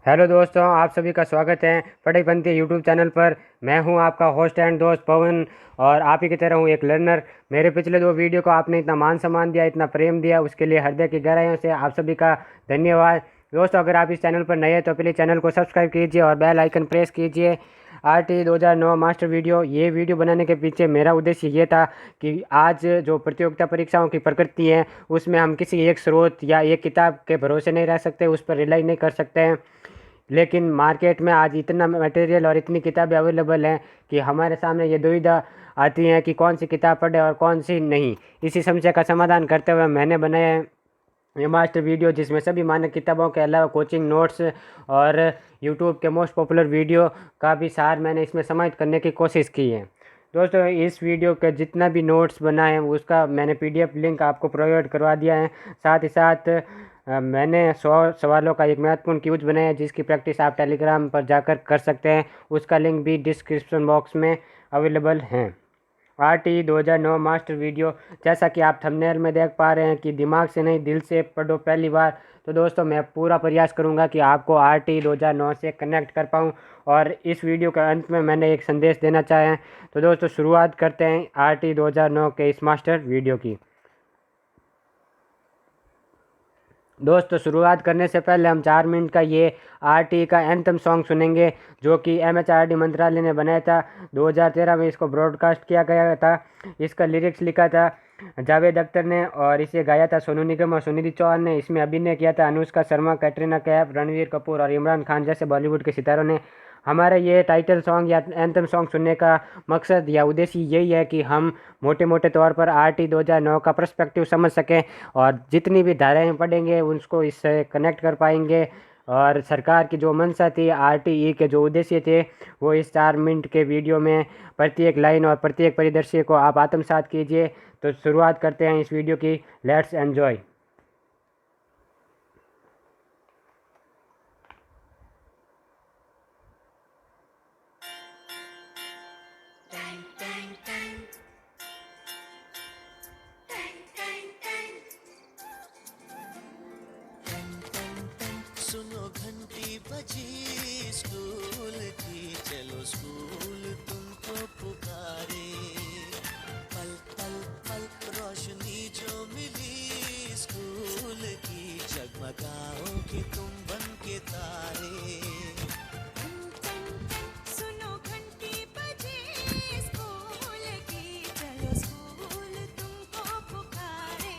Hello दोस्तों, आप सभी का स्वागत है पढ़ाईपंथी यूट्यूब चैनल पर। मैं हूं आपका होस्ट एंड दोस्त पवन, और आप ही की तरह हूं एक लर्नर। मेरे पिछले 2 वीडियो को आपने इतना मान सम्मान दिया, इतना प्रेम दिया, उसके लिए हृदय की गहराइयों से आप सभी का धन्यवाद। दोस्तों, अगर आप इस चैनल पर नए हैं तो प्लीज़ चैनल को सब्सक्राइब कीजिए और बेल आइकन प्रेस कीजिए। RT 2009 मास्टर वीडियो, ये वीडियो बनाने के पीछे मेरा उद्देश्य ये था कि आज जो प्रतियोगिता परीक्षाओं की प्रकृति है उसमें हम किसी एक स्रोत या एक किताब के भरोसे नहीं रह सकते, उस पर रिलाई नहीं कर सकते हैं। लेकिन मार्केट में आज इतना मटेरियल और इतनी किताबें अवेलेबल हैं कि हमारे सामने ये दुविधा आती है कि कौन सी किताब पढ़े और कौन सी नहीं। इसी समस्या का समाधान करते हुए मैंने बनाया है ये मास्टर वीडियो, जिसमें सभी मानक किताबों के अलावा कोचिंग नोट्स और यूट्यूब के मोस्ट पॉपुलर वीडियो का भी सार मैंने इसमें समाहित करने की कोशिश की है। दोस्तों, इस वीडियो के जितना भी नोट्स बनाए हैं उसका मैंने PDF लिंक आपको प्रोवाइड करवा दिया है। साथ ही साथ मैंने 100 सवालों का एक महत्वपूर्ण क्विज बनाया है जिसकी प्रैक्टिस आप टेलीग्राम पर जाकर कर सकते हैं। उसका लिंक भी डिस्क्रिप्शन बॉक्स में अवेलेबल है। RT 2009 मास्टर वीडियो, जैसा कि आप थंबनेल में देख पा रहे हैं कि दिमाग से नहीं दिल से पढ़ो पहली बार। तो दोस्तों, मैं पूरा प्रयास करूंगा कि आपको RT 2009 से कनेक्ट कर पाऊं, और इस वीडियो के अंत में मैंने एक संदेश देना चाहें। तो दोस्तों, शुरुआत करते हैं RT 2009 के इस मास्टर वीडियो की। दोस्तों, शुरुआत करने से पहले हम 4 मिनट का ये RT का एंथम सॉन्ग सुनेंगे, जो कि MHRD मंत्रालय ने बनाया था। 2013 में इसको ब्रॉडकास्ट किया गया था। इसका लिरिक्स लिखा था जावेद अख्तर ने, और इसे गाया था सोनू निगम और सुनिधि चौहान ने। इसमें अभिनय किया था अनुष्का शर्मा, कैटरीना कैफ, रणवीर कपूर और इमरान खान जैसे बॉलीवुड के सितारों ने। हमारा ये टाइटल सॉन्ग या एंथम सॉन्ग सुनने का मकसद या उद्देश्य यही है कि हम मोटे मोटे तौर पर RT 2009 का पर्सपेक्टिव समझ सकें, और जितनी भी धाराएं पढ़ेंगे उसको इससे कनेक्ट कर पाएंगे। और सरकार की जो मंशा थी, RTE के जो उद्देश्य थे, वो इस 4 मिनट के वीडियो में प्रत्येक लाइन और प्रत्येक परिदृश्य को आप आत्मसात कीजिए। तो शुरुआत करते हैं इस वीडियो की। Let's enjoy. सुनो घंटी बजी स्कूल की, चलो स्कूल तुमको पुकारे। पल पल पल रोशनी जो मिली स्कूल की, जगमगाओगे तुम बन के तारे। सुनो घंटी बजी स्कूल की, चलो स्कूल तुमको पुकारे।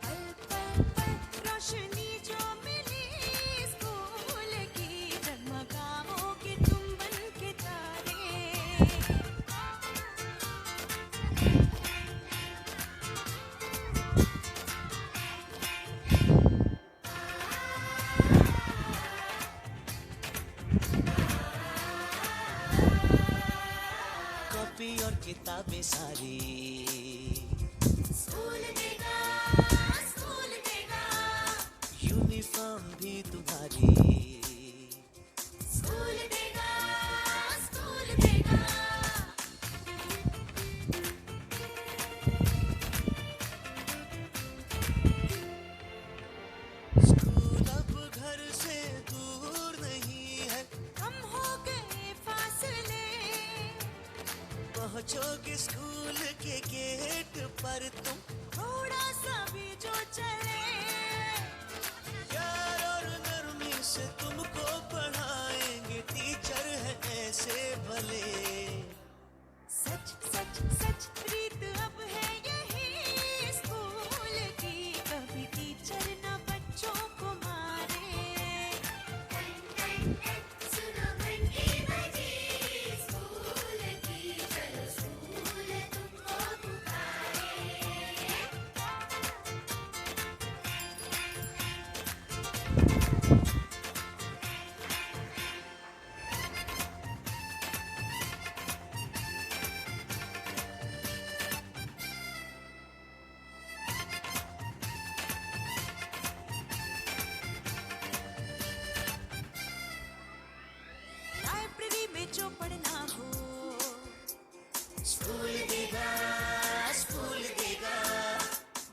पल पल पल रोशनी जो मिली स्कूल की, जगमगाओगे तुम बन के तारे। कॉपी और किताबें सारी स्कूल देगा, स्कूल देगा। यूनिफॉर्म भी तुम्हारी स्कूल देगा, स्कूल देगा। स्कूल अब घर से दूर नहीं है, कम हो गए फासले। पहुंचोगे स्कूल के गेट पर तुम, थोड़ा सा भी जो चले। प्यार और नरमी से तुमको पढ़ाएंगे, टीचर है ऐसे भले। सच सच सच रीत अब है यही स्कूल की, कभी टीचर न बच्चों को मारे। सुनो घंटी बजी स्कूल की, चलो स्कूल तुमको पुकारे। लाइब्रेरी में जो पढ़ना हो, स्कूल देगा, स्कूल देगा।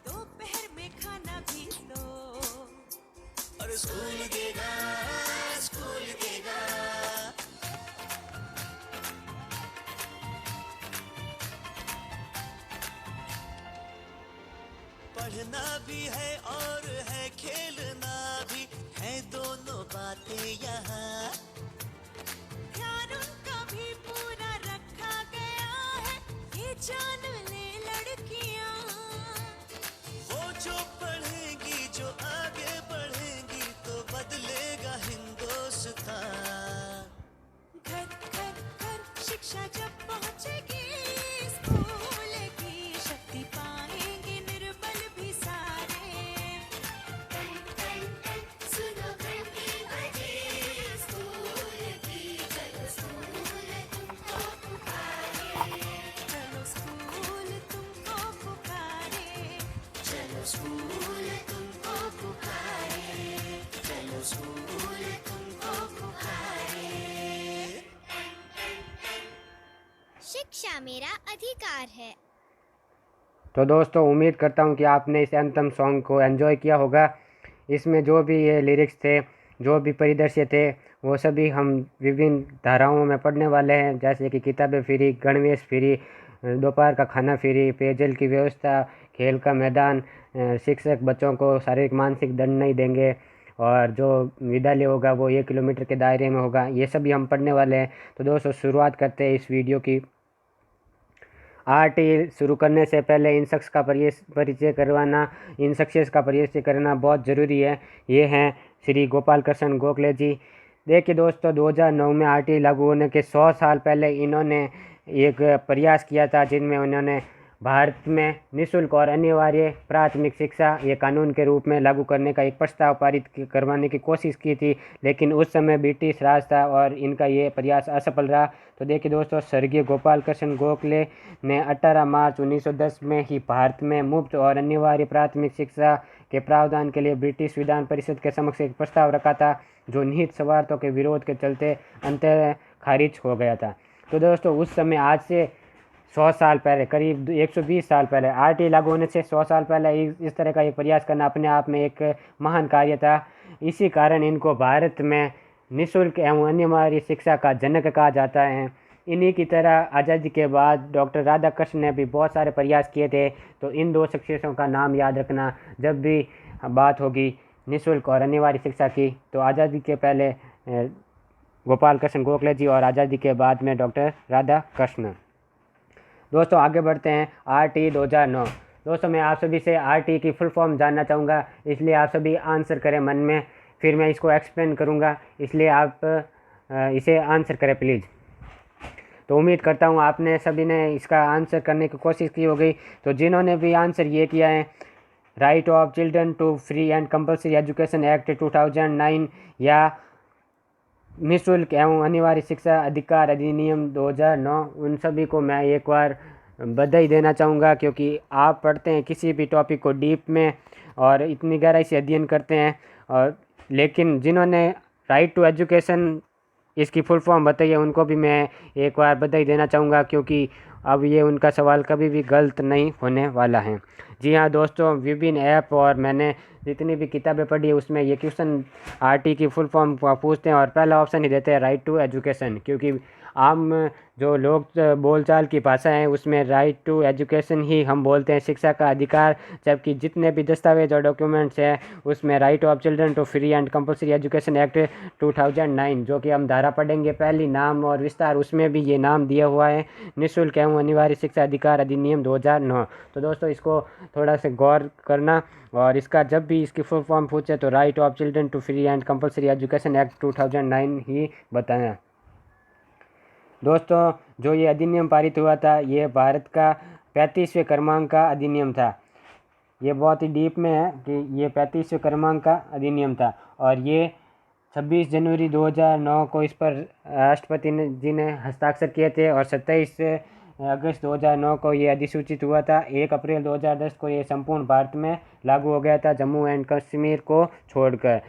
दोपहर में खाना भी तो, और स्कूल देगा, पढ़ना भी है और है खेलना भी, है दोनों बातें यहाँ। ध्यान उनका भी पूरा रखा गया है, ये जान ले लड़कियां। वो जो पढ़ेंगी, जो आगे बढ़ेंगी, तो बदलेगा हिंदुस्तान। घर घर घर शिक्षा जब पहुंचेगी, स्कूल की शक्ति पाएंगे निर्बल भी सारे। सुनो घंटी बजे स्कूल की, चलो स्कूल तुमको पुकारे। चलो स्कूल तुमको पुकारे। चलो स्कूल तुमको पुकारे। चलो स्कूल तुमको पुकारे। शिक्षा मेरा अधिकार है। तो दोस्तों उम्मीद करता हूँ कि आपने इस एंथम सॉन्ग को एंजॉय किया होगा। इसमें जो भी ये लिरिक्स थे, जो भी परिदृश्य थे, वो सभी हम विभिन्न धाराओं में पढ़ने वाले हैं, जैसे कि किताबें फ्री, गणवेश फ्री, दोपहर का खाना फ्री, पेयजल की व्यवस्था, खेल का मैदान, शिक्षक बच्चों को शारीरिक मानसिक दंड नहीं देंगे, और जो विद्यालय होगा वो 1 किलोमीटर के दायरे में होगा। ये सभी हम पढ़ने वाले हैं। तो दोस्तों शुरुआत करते हैं इस वीडियो की। आरटी शुरू करने से पहले इन शख्स का परिचय करवाना, इन शख्सियत का परिचय करना बहुत ज़रूरी है। ये हैं श्री गोपाल कृष्ण गोखले जी। देखिए दोस्तों, 2009 में आरटी लागू होने के 100 साल पहले इन्होंने एक प्रयास किया था, जिनमें उन्होंने भारत में निःशुल्क और अनिवार्य प्राथमिक शिक्षा ये कानून के रूप में लागू करने का एक प्रस्ताव पारित करवाने की कोशिश की थी, लेकिन उस समय ब्रिटिश राज था और इनका ये प्रयास असफल रहा। तो देखिए दोस्तों, स्वर्गीय गोपाल कृष्ण गोखले ने 18 मार्च 1910 में ही भारत में मुफ्त और अनिवार्य प्राथमिक शिक्षा के प्रावधान के लिए ब्रिटिश विधान परिषद के समक्ष एक प्रस्ताव रखा था, जो निहित स्वार्थों के विरोध के चलते अंततः खारिज हो गया था। तो दोस्तों उस समय आज से 100 साल पहले, करीब 120 साल पहले, आरटी लागू होने से 100 साल पहले इस तरह का एक प्रयास करना अपने आप में एक महान कार्य था। इसी कारण इनको भारत में निःशुल्क एवं अनिवार्य शिक्षा का जनक कहा जाता है। इन्हीं की तरह आज़ादी के बाद डॉक्टर राधाकृष्ण ने भी बहुत सारे प्रयास किए थे। तो इन दो शख्सियतों का नाम याद रखना जब भी बात होगी निःशुल्क और अनिवार्य शिक्षा की। तो आज़ादी के पहले गोपाल कृष्ण गोखले जी और आज़ादी के बाद में डॉक्टर राधाकृष्ण। दोस्तों आगे बढ़ते हैं। आरटी 2009। दोस्तों मैं आप सभी से आरटी की फुल फॉर्म जानना चाहूँगा, इसलिए आप सभी आंसर करें मन में, फिर मैं इसको एक्सप्लेन करूँगा, इसलिए आप इसे आंसर करें प्लीज़। तो उम्मीद करता हूँ आपने सभी ने इसका आंसर करने की कोशिश की होगी। तो जिन्होंने भी आंसर ये किया है, right of children to free and compulsory education act 2009 या निःशुल्क एवं अनिवार्य शिक्षा अधिकार अधिनियम 2009, उन सभी को मैं एक बार बधाई देना चाहूँगा, क्योंकि आप पढ़ते हैं किसी भी टॉपिक को डीप में और इतनी गहराई से अध्ययन करते हैं। और लेकिन जिन्होंने राइट टू एजुकेशन इसकी फुल फॉर्म बताइए, उनको भी मैं एक बार बधाई देना चाहूँगा, क्योंकि अब ये उनका सवाल कभी भी गलत नहीं होने वाला है। जी हाँ दोस्तों, विभिन्न ऐप और मैंने जितनी भी किताबें पढ़ी है उसमें ये क्वेश्चन आरटी की फुल फॉर्म पूछते हैं और पहला ऑप्शन ही देते हैं राइट टू एजुकेशन, क्योंकि आम जो लोग बोलचाल की भाषा है उसमें राइट टू एजुकेशन ही हम बोलते हैं, शिक्षा का अधिकार, जबकि जितने भी दस्तावेज और डॉक्यूमेंट्स हैं उसमें right of children to free and compulsory education act 2009, जो कि हम धारा पढ़ेंगे पहली, नाम और विस्तार, उसमें भी ये नाम दिया हुआ है, निःशुल्क एवं अनिवार्य शिक्षा अधिकार अधिनियम 2009। तो दोस्तों इसको थोड़ा सा गौर करना, और इसका जब भी इसकी फुल फॉर्म पूछे तो right of children to free and compulsory education act 2009 ही बताएं। दोस्तों जो ये अधिनियम पारित हुआ था, ये भारत का 35वें क्रमांक का अधिनियम था। ये बहुत ही डीप में है कि ये 35वें क्रमांक का अधिनियम था, और ये 26 जनवरी 2009 को इस पर राष्ट्रपति जी ने हस्ताक्षर किए थे, और 27 अगस्त 2009 को ये अधिसूचित हुआ था। 1 अप्रैल 2010 को ये संपूर्ण भारत में लागू हो गया था, जम्मू एंड कश्मीर को छोड़कर।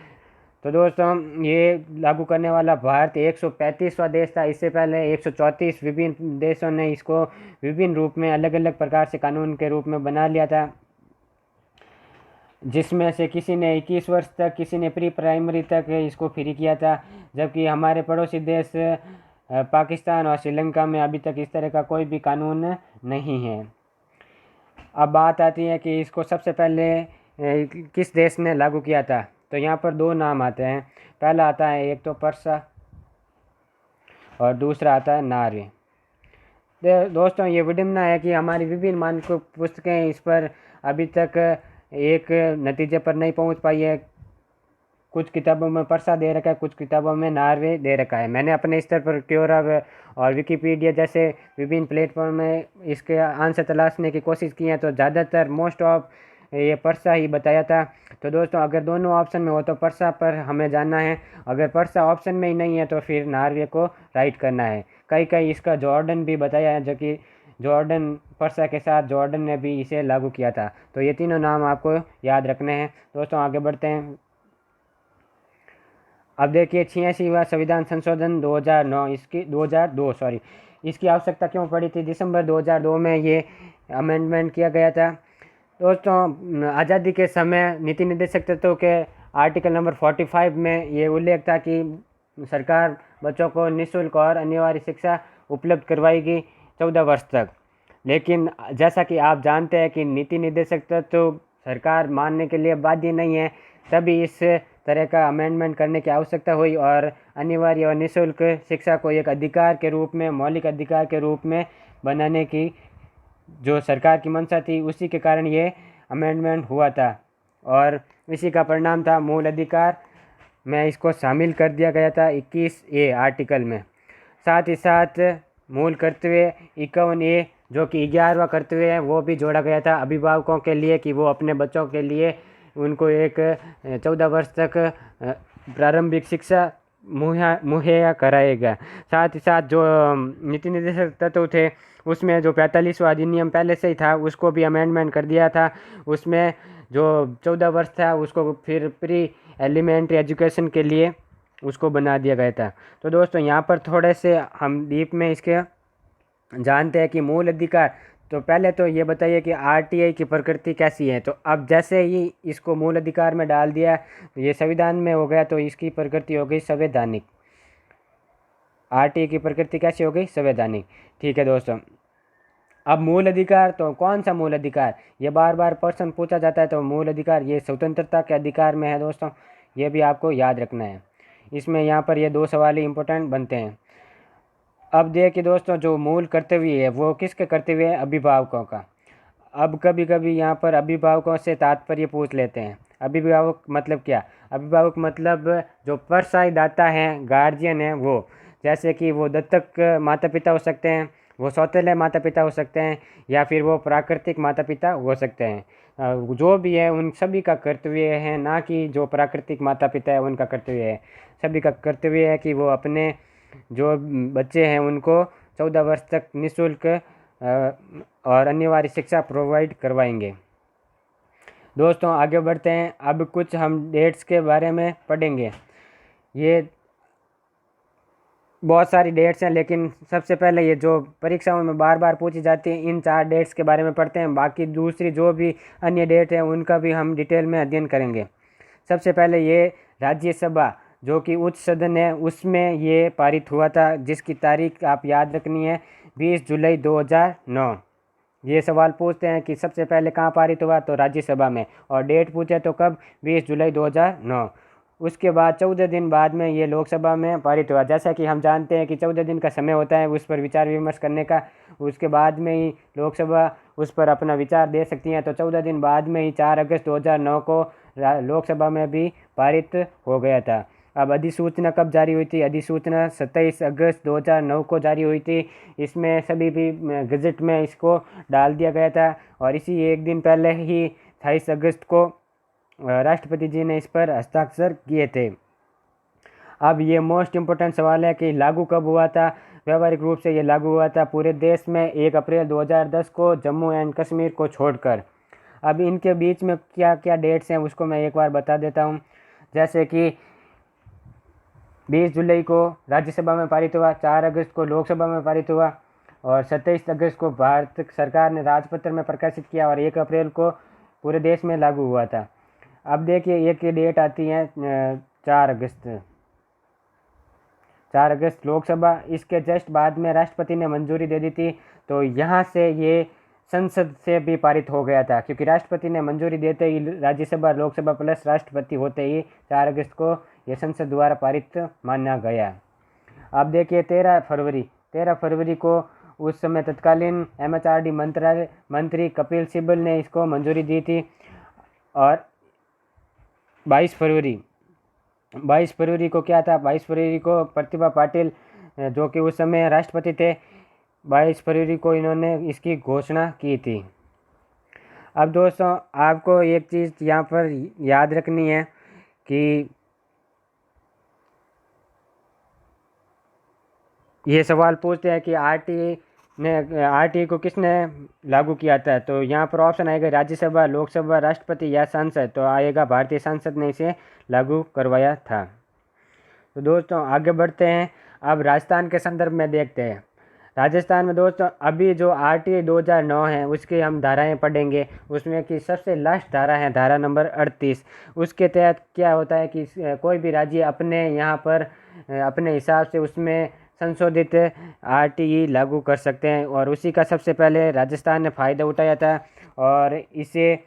तो दोस्तों ये लागू करने वाला भारत 135वां देश था। इससे पहले 134 विभिन्न देशों ने इसको विभिन्न रूप में अलग अलग प्रकार से कानून के रूप में बना लिया था, जिसमें से किसी ने 21 वर्ष तक, किसी ने प्री प्राइमरी तक इसको फ्री किया था, जबकि हमारे पड़ोसी देश पाकिस्तान और श्रीलंका में अभी तक इस तरह का कोई भी कानून नहीं है। अब बात आती है कि इसको सबसे पहले किस देश ने लागू किया था। तो यहाँ पर दो नाम आते हैं। पहला आता है एक तो पर्सा और दूसरा आता है नॉर्वे। दोस्तों ये विडम्बना है कि हमारी विभिन्न मानक पुस्तकें इस पर अभी तक एक नतीजे पर नहीं पहुंच पाई है। कुछ किताबों में पर्सा दे रखा है, कुछ किताबों में नॉर्वे दे रखा है। मैंने अपने स्तर पर क्योरा और विकिपीडिया जैसे विभिन्न प्लेटफॉर्म में इसके आंसर तलाशने की कोशिश की है, तो ज़्यादातर मोस्ट ऑफ ये पर्सा ही बताया था। तो दोस्तों अगर दोनों ऑप्शन में हो तो पर्सा पर हमें जाना है, अगर पर्सा ऑप्शन में ही नहीं है तो फिर नॉर्वे को राइट करना है। कई कई इसका जॉर्डन भी बताया है, जो कि जॉर्डन पर्सा के साथ जॉर्डन ने भी इसे लागू किया था। तो ये तीनों नाम आपको याद रखने हैं। दोस्तों आगे बढ़ते हैं। अब देखिए 86वां संविधान संशोधन 2009 इसकी आवश्यकता क्यों पड़ी थी। दिसंबर 2002 में ये अमेंडमेंट किया गया था। दोस्तों आज़ादी के समय नीति निर्देशक तत्वों के आर्टिकल नंबर 45 में ये उल्लेख था कि सरकार बच्चों को निःशुल्क और अनिवार्य शिक्षा उपलब्ध करवाएगी 14 वर्ष तक। लेकिन जैसा कि आप जानते हैं कि नीति निर्देशक तत्व सरकार मानने के लिए बाध्य नहीं है, तभी इस तरह का अमेंडमेंट करने की आवश्यकता हुई और अनिवार्य और निःशुल्क शिक्षा को एक अधिकार के रूप में, मौलिक अधिकार के रूप में बनाने की जो सरकार की मंशा थी, उसी के कारण ये अमेंडमेंट हुआ था और इसी का परिणाम था मूल अधिकार में इसको शामिल कर दिया गया था 21A आर्टिकल में। साथ ही साथ मूल कर्तव्य 51A जो कि 11वां कर्तव्य है वो भी जोड़ा गया था अभिभावकों के लिए, कि वो अपने बच्चों के लिए उनको एक 14 वर्ष तक प्रारंभिक शिक्षा मुहैया कराएगा। साथ ही साथ जो नीति निर्देशक तत्व थे उसमें जो 45वां अधिनियम पहले से ही था उसको भी अमेंडमेंट कर दिया था। उसमें जो 14 वर्ष था उसको फिर प्री एलिमेंट्री एजुकेशन के लिए उसको बना दिया गया था। तो दोस्तों यहाँ पर थोड़े से हम डीप में इसके जानते हैं कि मूल अधिकार। तो पहले तो ये बताइए कि आरटीआई की प्रकृति कैसी है। तो अब जैसे ही इसको मूल अधिकार में डाल दिया, ये संविधान में हो गया, तो इसकी प्रकृति हो गई संवैधानिक। आरटीआई की प्रकृति कैसी हो गई? संवैधानिक। ठीक है दोस्तों, अब मूल अधिकार, तो कौन सा मूल अधिकार, ये बार बार प्रश्न पूछा जाता है। तो मूल अधिकार ये स्वतंत्रता के अधिकार में है दोस्तों, ये भी आपको याद रखना है। इसमें यहाँ पर ये दो सवाल ही इम्पोर्टेंट बनते हैं। अब देखिए दोस्तों, जो मूल कर्तव्य है वो किसके कर्तव्य है? अभिभावकों का। अब कभी कभी यहाँ पर अभिभावकों से तात्पर्य पूछ लेते हैं। अभिभावक मतलब क्या? अभिभावक मतलब जो परसाई दाता हैं, गार्जियन हैं वो, जैसे कि वो दत्तक माता पिता हो सकते हैं, वो सौतेले माता पिता हो सकते हैं, या फिर वो प्राकृतिक माता पिता हो सकते हैं। जो भी है उन सभी का कर्तव्य है, ना कि जो प्राकृतिक माता पिता है उनका कर्तव्य है। सभी का कर्तव्य है कि वो अपने जो बच्चे हैं उनको 14 वर्ष तक निःशुल्क और अनिवार्य शिक्षा प्रोवाइड करवाएंगे। दोस्तों आगे बढ़ते हैं। अब कुछ हम डेट्स के बारे में पढ़ेंगे। ये बहुत सारी डेट्स हैं, लेकिन सबसे पहले ये जो परीक्षाओं में बार बार पूछी जाती हैं, इन 4 डेट्स के बारे में पढ़ते हैं। बाकी दूसरी जो भी अन्य डेट है उनका भी हम डिटेल में अध्ययन करेंगे। सबसे पहले ये राज्यसभा जो कि उच्च सदन है उसमें ये पारित हुआ था, जिसकी तारीख आप याद रखनी है 20 जुलाई 2009। ये सवाल पूछते हैं कि सबसे पहले कहाँ पारित हुआ, तो राज्यसभा में, और डेट पूछे तो कब? 20 जुलाई 2009। उसके बाद 14 दिन बाद में ये लोकसभा में पारित हुआ। जैसा कि हम जानते हैं कि 14 दिन का समय होता है उस पर विचार विमर्श करने का, उसके बाद में ही लोकसभा उस पर अपना विचार दे सकती हैं। तो 14 दिन बाद में ही 4 अगस्त 2009 को लोकसभा में भी पारित हो गया था। अब अधिसूचना कब जारी हुई थी? अधिसूचना 27 अगस्त 2009 को जारी हुई थी। इसमें सभी भी गज़ट में इसको डाल दिया गया था, और इसी एक दिन पहले ही 28 अगस्त को राष्ट्रपति जी ने इस पर हस्ताक्षर किए थे। अब ये मोस्ट इम्पोर्टेंट सवाल है कि लागू कब हुआ था। व्यावहारिक रूप से ये लागू हुआ था पूरे देश में 1 अप्रैल 2010 को, जम्मू एंड कश्मीर को छोड़कर। अब इनके बीच में क्या क्या डेट्स हैं उसको मैं एक बार बता देता हूँ। जैसे कि 20 जुलाई को राज्यसभा में पारित हुआ, 4 अगस्त को लोकसभा में पारित हुआ, और 27 अगस्त को भारत सरकार ने राजपत्र में प्रकाशित किया, और 1 अप्रैल को पूरे देश में लागू हुआ था। अब देखिए एक डेट आती है 4 अगस्त। 4 अगस्त लोकसभा, इसके जस्ट बाद में राष्ट्रपति ने मंजूरी दे दी थी। तो यहाँ से ये संसद से भी पारित हो गया था, क्योंकि राष्ट्रपति ने मंजूरी देते ही राज्यसभा लोकसभा प्लस राष्ट्रपति होते ही 4 अगस्त को ये संसद द्वारा पारित माना गया। अब देखिए 13 फरवरी को उस समय तत्कालीन MHRD मंत्री कपिल सिब्बल ने इसको मंजूरी दी थी। और 22 फरवरी को क्या था, 22 फरवरी को प्रतिभा पाटिल जो कि उस समय राष्ट्रपति थे, 22 फरवरी को इन्होंने इसकी घोषणा की थी। अब दोस्तों आपको एक चीज़ यहाँ पर याद रखनी है कि ये सवाल पूछते हैं कि आरटीई को किसने लागू किया था, तो यहाँ पर ऑप्शन आएगा राज्यसभा, लोकसभा, राष्ट्रपति या संसद। तो आएगा भारतीय संसद ने इसे लागू करवाया था। तो दोस्तों आगे बढ़ते हैं, अब राजस्थान के संदर्भ में देखते हैं। राजस्थान में दोस्तों अभी जो आरटीई 2009 है उसकी हम धाराएं पढ़ेंगे। उसमें की सबसे लास्ट धारा है धारा नंबर 38। उसके तहत क्या होता है कि कोई भी राज्य अपने यहाँ पर अपने हिसाब से उसमें संशोधित आरटीई लागू कर सकते हैं, और उसी का सबसे पहले राजस्थान ने फ़ायदा उठाया था और इसे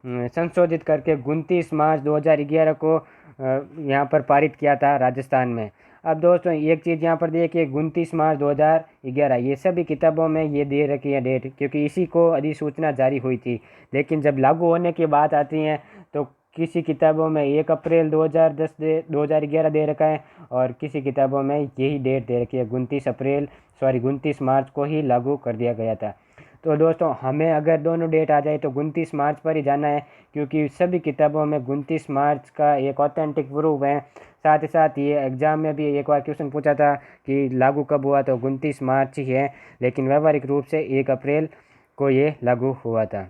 संशोधित करके 29 मार्च 2011 को यहाँ पर पारित किया था राजस्थान में। अब दोस्तों एक चीज़ यहाँ पर देखिए 29 मार्च 2011, ये सभी किताबों में ये दे रखी है डेट, क्योंकि इसी को अधिसूचना जारी हुई थी। लेकिन जब लागू होने की बात आती है तो किसी किताबों में 1 अप्रैल 2011 दे रखा है, और किसी किताबों में यही डेट दे रखी है 29 मार्च को ही लागू कर दिया गया था। तो दोस्तों हमें अगर दोनों डेट आ जाए तो 29 मार्च पर ही जाना है, क्योंकि सभी किताबों में 29 मार्च का एक ऑथेंटिक प्रूफ है। साथ ही साथ ये एग्ज़ाम में भी एक बार क्वेश्चन पूछा था कि लागू कब हुआ, तो 29 मार्च ही है, लेकिन व्यावहारिक रूप से 1 अप्रैल को ये लागू हुआ था।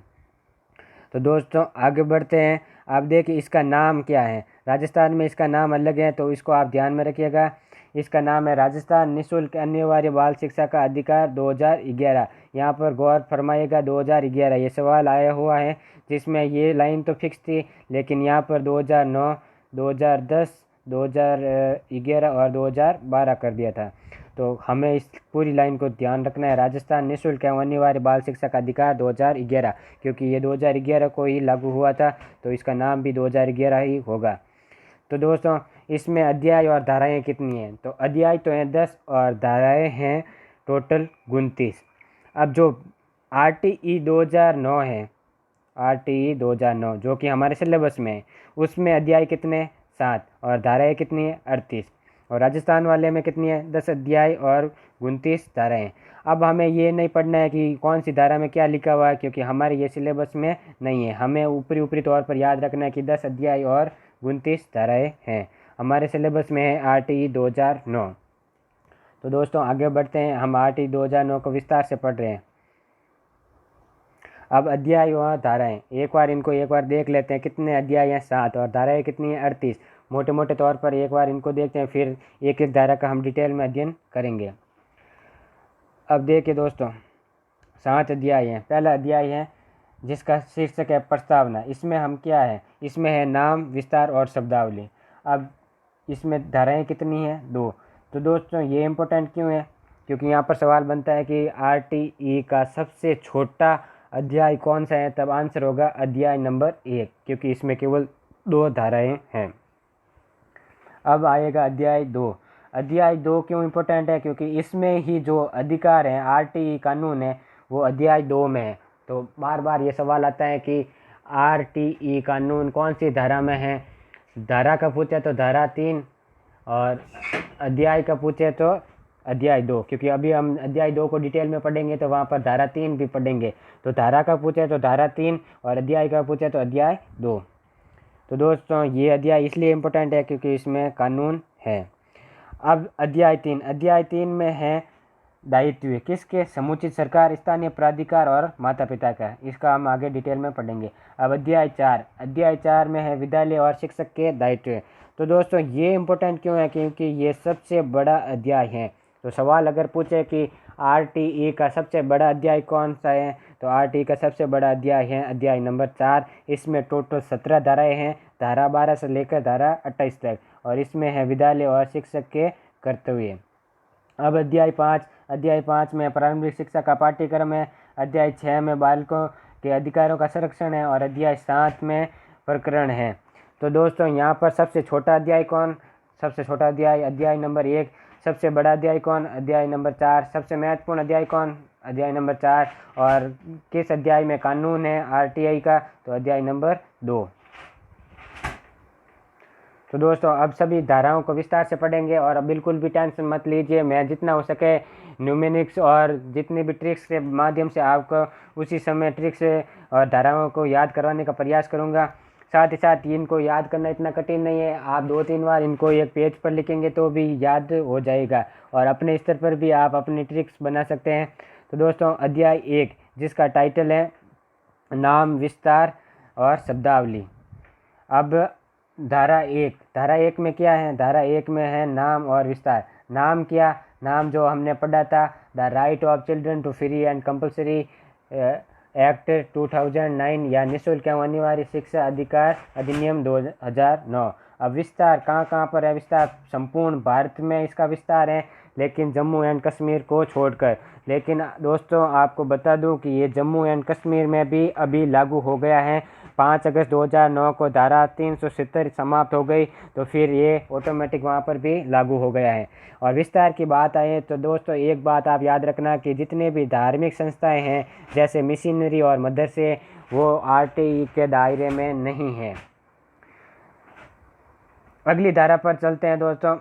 तो दोस्तों आगे बढ़ते हैं। आप देखिए इसका नाम क्या है, राजस्थान में इसका नाम अलग है, तो इसको आप ध्यान में रखिएगा। इसका नाम है राजस्थान निःशुल्क अनिवार्य बाल शिक्षा का अधिकार 2011। यहाँ पर गौर फरमाइएगा 2011, ये सवाल आया हुआ है जिसमें ये लाइन तो फिक्स थी, लेकिन यहाँ पर 2009, 2010, 2011 और 2012 कर दिया था। तो हमें इस पूरी लाइन को ध्यान रखना है, राजस्थान निःशुल्क एवं अनिवार्य बाल शिक्षा का अधिकार 2011, क्योंकि ये 2011 को ही लागू हुआ था, तो इसका नाम भी 2011 ही होगा। तो दोस्तों इसमें अध्याय और धाराएं कितनी हैं, तो अध्याय तो हैं 10 और धाराएं हैं टोटल 29। अब जो आरटीई 2009 है, आरटीई 2009 जो कि हमारे सिलेबस में है, उसमें अध्याय कितने 7 और धाराएं कितनी है 38, और राजस्थान वाले में कितनी है 10 अध्याय और 29 धाराएं। अब हमें ये नहीं पढ़ना है कि कौन सी धारा में क्या लिखा हुआ है, क्योंकि हमारे ये सिलेबस में नहीं है। हमें ऊपरी तौर पर याद रखना है कि 10 अध्याय और 29 धाराएं हैं, हमारे सिलेबस में है आरटीई 2009। तो दोस्तों आगे बढ़ते हैं, हम आरटीई 2009 को विस्तार से पढ़ रहे हैं। अब अध्याय और धाराएं एक बार देख लेते हैं। कितने अध्याय हैं 7 और धाराएं कितनी है 38। मोटे तौर पर एक बार इनको देखते हैं, फिर एक एक धारा का हम डिटेल में अध्ययन करेंगे। अब देखिए दोस्तों 7 अध्याय हैं। पहला अध्याय है जिसका शीर्षक है प्रस्तावना। इसमें हम क्या है, इसमें है नाम, विस्तार और शब्दावली। अब इसमें धाराएं कितनी हैं 2। तो दोस्तों ये इम्पोर्टेंट क्यों है, क्योंकि यहाँ पर सवाल बनता है कि आरटीई का सबसे छोटा अध्याय कौन सा है, तब आंसर होगा अध्याय नंबर 1, क्योंकि इसमें केवल 2 धाराएं हैं। अब आएगा अध्याय 2। अध्याय 2 क्यों इम्पोर्टेंट है, क्योंकि इसमें ही जो अधिकार हैं आरटीई कानून है वो अध्याय 2 में है। तो बार बार ये सवाल आता है कि आरटीई कानून कौन सी धारा में है। धारा का पूछे तो धारा 3 और अध्याय का पूछे तो अध्याय 2, क्योंकि अभी हम अध्याय 2 को डिटेल में पढ़ेंगे तो वहाँ पर धारा 3 भी पढ़ेंगे। तो धारा का पूछे तो धारा 3 और अध्याय का पूछे तो अध्याय 2। तो दोस्तों ये अध्याय इसलिए इम्पोर्टेंट है क्योंकि इसमें कानून है। अब अध्याय 3 में है दायित्व किसके, समुचित सरकार, स्थानीय प्राधिकार और माता पिता का। इसका हम आगे डिटेल में पढ़ेंगे। अब अध्याय 4 में है विद्यालय और शिक्षक के दायित्व। तो दोस्तों ये इम्पोर्टेंट क्यों है, क्योंकि ये सबसे बड़ा अध्याय है। तो सवाल अगर पूछे कि आरटीई का सबसे बड़ा अध्याय कौन सा है, तो आरटीई का सबसे बड़ा अध्याय है अध्याय नंबर 4। इसमें टोटल 17 धाराएं हैं, धारा 12 से लेकर धारा 28 तक, और इसमें है विद्यालय और शिक्षक के कर्तव्य। अब अध्याय 5 में प्रारंभिक शिक्षा का पाठ्यक्रम है। अध्याय 6 में बालकों के अधिकारों का संरक्षण है और अध्याय 7 में प्रकरण है। तो दोस्तों यहाँ पर सबसे छोटा अध्याय कौन? सबसे छोटा अध्याय अध्याय नंबर 1। सबसे बड़ा अध्याय कौन? अध्याय नंबर 4। सबसे महत्वपूर्ण अध्याय कौन? अध्याय नंबर 4। और किस अध्याय में कानून है आरटीआई का? तो अध्याय नंबर 2। तो दोस्तों अब सभी धाराओं को विस्तार से पढ़ेंगे और अब बिल्कुल भी टेंशन मत लीजिए। मैं जितना हो सके न्यूमेरिक्स और जितनी भी ट्रिक्स के माध्यम से आपको उसी समय ट्रिक्स और धाराओं को याद करवाने का प्रयास करूंगा। साथ ही साथ इनको याद करना इतना कठिन नहीं है। आप 2-3 बार इनको एक पेज पर लिखेंगे तो भी याद हो जाएगा और अपने स्तर पर भी आप अपनी ट्रिक्स बना सकते हैं। तो दोस्तों अध्याय 1 जिसका टाइटल है नाम, विस्तार और शब्दावली। अब धारा 1 में क्या है? धारा 1 में है नाम और विस्तार। नाम क्या? नाम जो हमने पढ़ा था, the right of children to free and compulsory act 2009 या निःशुल्क एवं अनिवार्य शिक्षा अधिकार अधिनियम 2009। अब विस्तार कहाँ पर है? विस्तार संपूर्ण भारत में इसका विस्तार है, लेकिन जम्मू एंड कश्मीर को छोड़कर। लेकिन दोस्तों आपको बता दूं कि ये जम्मू एंड कश्मीर में भी अभी लागू हो गया है। 5 अगस्त 2009 को धारा 370 समाप्त हो गई, तो फिर ये ऑटोमेटिक वहाँ पर भी लागू हो गया है। और विस्तार की बात आए तो दोस्तों एक बात आप याद रखना कि जितने भी धार्मिक संस्थाएं हैं जैसे मिशनरी और मदरसे, वो आरटीई के दायरे में नहीं है। अगली धारा पर चलते हैं दोस्तों।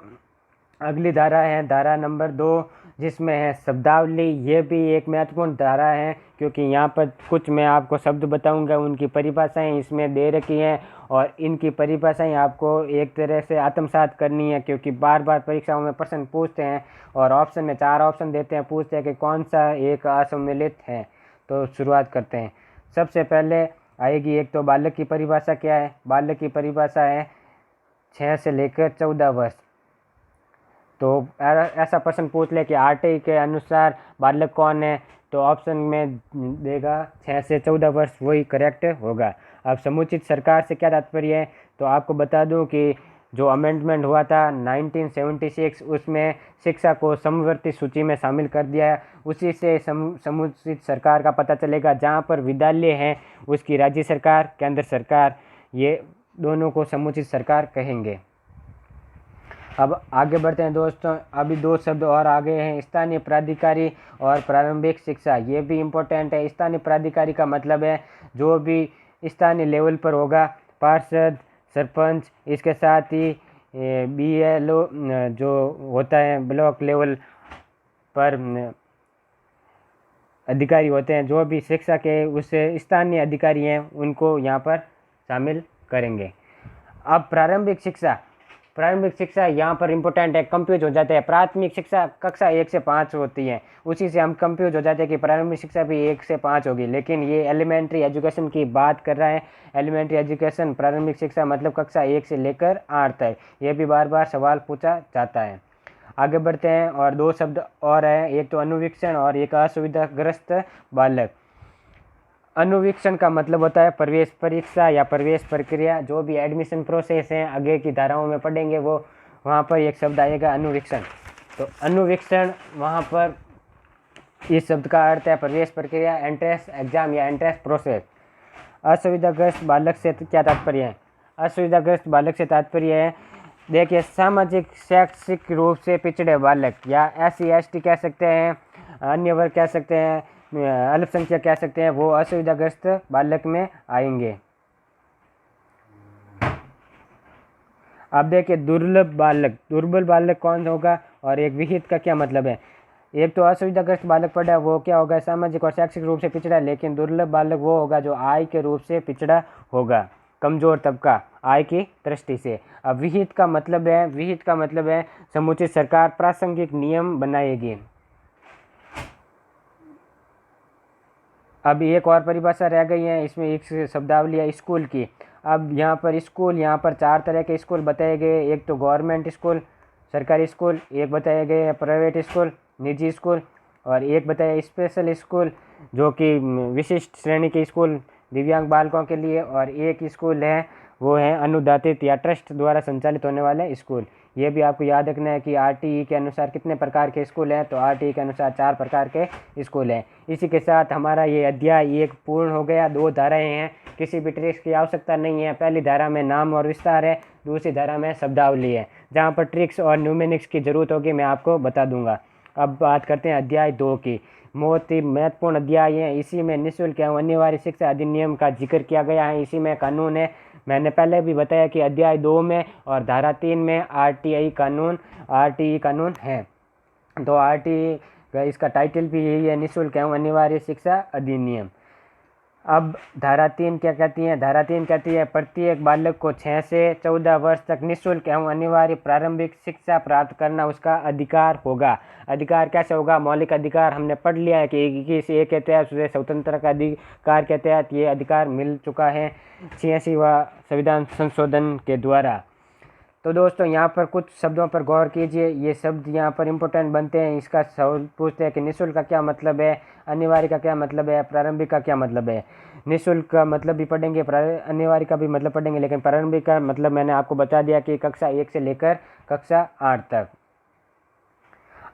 अगली धारा है धारा नंबर 2 जिसमें है शब्दावली। ये भी एक महत्वपूर्ण धारा है क्योंकि यहाँ पर कुछ मैं आपको शब्द बताऊंगा, उनकी परिभाषाएं इसमें दे रखी हैं और इनकी परिभाषाएं आपको एक तरह से आत्मसात करनी है क्योंकि बार बार परीक्षाओं में प्रश्न पूछते हैं और ऑप्शन में 4 ऑप्शन देते हैं, पूछते हैं कि कौन सा एक असम्मिलित है। तो शुरुआत करते हैं। सबसे पहले आएगी एक तो बालक की परिभाषा क्या है? बालक की परिभाषा है 6 से लेकर 14 वर्ष। तो ऐसा प्रश्न पूछ ले कि आरटीई के अनुसार बालक कौन है, तो ऑप्शन में देगा 6 से 14 वर्ष, वही करेक्ट होगा। अब समुचित सरकार से क्या तात्पर्य है? तो आपको बता दूं कि जो अमेंडमेंट हुआ था 1976 उसमें शिक्षा को समवर्ती सूची में शामिल कर दिया है। उसी से समुचित सरकार का पता चलेगा। जहां पर विद्यालय हैं उसकी राज्य सरकार, केंद्र सरकार, ये दोनों को समुचित सरकार कहेंगे। अब आगे बढ़ते हैं दोस्तों। अभी 2 शब्द और आगे हैं, स्थानीय प्राधिकारी और प्रारंभिक शिक्षा। ये भी इम्पोर्टेंट है। स्थानीय प्राधिकारी का मतलब है जो भी स्थानीय लेवल पर होगा, पार्षद, सरपंच, इसके साथ ही बीएलओ जो होता है ब्लॉक लेवल पर अधिकारी होते हैं, जो भी शिक्षा के उस स्थानीय अधिकारी हैं उनको यहाँ पर शामिल करेंगे। अब प्रारंभिक शिक्षा यहाँ पर इम्पोर्टेंट है, कंफ्यूज हो जाते हैं। प्राथमिक शिक्षा कक्षा 1 से 5 होती है, उसी से हम कंफ्यूज हो जाते हैं कि प्रारंभिक शिक्षा भी 1 से 5 होगी, लेकिन ये एलिमेंट्री एजुकेशन की बात कर रहा है। एलिमेंट्री एजुकेशन प्रारंभिक शिक्षा मतलब कक्षा 1 से लेकर 8 तक। ये भी बार बार सवाल पूछा जाता है। आगे बढ़ते हैं और 2 शब्द और हैं, एक तो अनुवीक्षण और एक असुविधाग्रस्त बालक। अनुवीक्षण का मतलब होता है प्रवेश परीक्षा या प्रवेश प्रक्रिया, जो भी एडमिशन प्रोसेस है आगे की धाराओं में पढ़ेंगे वो वहाँ पर एक शब्द आएगा अनुवीक्षण। तो अनुवीक्षण वहाँ पर इस शब्द का अर्थ है प्रवेश प्रक्रिया, एंट्रेंस एग्जाम या एंट्रेंस प्रोसेस। असुविधाग्रस्त बालक से क्या तात्पर्य है? असुविधाग्रस्त बालक से तात्पर्य है, देखिए, सामाजिक शैक्षिक रूप से पिछड़े बालक या SC/ST कह सकते हैं, अन्य वर्ग कह सकते हैं, अल्पसंख्यक कह सकते हैं, वो असुविधाग्रस्त बालक में आएंगे। अब देखिए दुर्बल बालक कौन होगा और एक विहित का क्या मतलब है? एक तो असुविधाग्रस्त बालक पढ़ा वो क्या होगा? सामाजिक और शैक्षिक रूप से पिछड़ा। लेकिन दुर्लभ बालक वो होगा जो आय के रूप से पिछड़ा होगा, कमजोर तबका आय की दृष्टि से। अब विहित का मतलब है समुचित सरकार प्रासंगिक नियम बनाएगी। अब एक और परिभाषा रह गई है, इसमें एक शब्दावली है स्कूल की। अब यहाँ पर 4 तरह के स्कूल बताए गए। एक तो गवर्नमेंट स्कूल, सरकारी स्कूल, एक बताए गए प्राइवेट स्कूल, निजी स्कूल, और एक बताया स्पेशल स्कूल जो कि विशिष्ट श्रेणी के स्कूल दिव्यांग बालकों के लिए, और एक स्कूल है वो हैं अनुदानित या ट्रस्ट द्वारा संचालित होने वाले स्कूल। ये भी आपको याद रखना है कि आरटीई के अनुसार कितने प्रकार के स्कूल हैं, तो आरटीई के अनुसार 4 प्रकार के स्कूल हैं। इसी के साथ हमारा ये अध्याय 1 पूर्ण हो गया। 2 धाराएं हैं, किसी भी ट्रिक्स की आवश्यकता नहीं है। पहली धारा में नाम और विस्तार है, दूसरी धारा में शब्दावली है। जहाँ पर ट्रिक्स और न्यूमेरिक्स की ज़रूरत होगी मैं आपको बता दूंगा। अब बात करते हैं अध्याय 2 की। बहुत ही महत्वपूर्ण अध्याय है। इसी में निःशुल्क एवं अनिवार्य शिक्षा अधिनियम का जिक्र किया गया है। इसी में कानून है। मैंने पहले भी बताया कि अध्याय 2 में और धारा 3 में आरटीई कानून है। तो आरटीई का इसका टाइटल भी यही है, निःशुल्क एवं अनिवार्य शिक्षा अधिनियम। अब धारा 3 क्या कहती है? धारा 3 कहती है प्रत्येक बालक को 6 से 14 वर्ष तक निःशुल्क एवं अनिवार्य प्रारंभिक शिक्षा प्राप्त करना उसका अधिकार होगा। अधिकार कैसे होगा? मौलिक अधिकार हमने पढ़ लिया है कि 21A के तहत उसे स्वतंत्रता अधिकार के तहत ये अधिकार मिल चुका है 86वां संविधान संशोधन के द्वारा। तो दोस्तों यहाँ पर कुछ शब्दों पर गौर कीजिए। ये शब्द यहाँ पर इम्पोर्टेंट बनते हैं। इसका सवाल पूछते हैं कि निःशुल्क का क्या मतलब है, अनिवार्य का क्या मतलब है, प्रारंभिक का क्या मतलब है। निःशुल्क का मतलब भी पढ़ेंगे, अनिवार्य का भी मतलब पढ़ेंगे, लेकिन प्रारंभिक का मतलब मैंने आपको बता दिया कि कक्षा 1 से लेकर कक्षा 8 तक।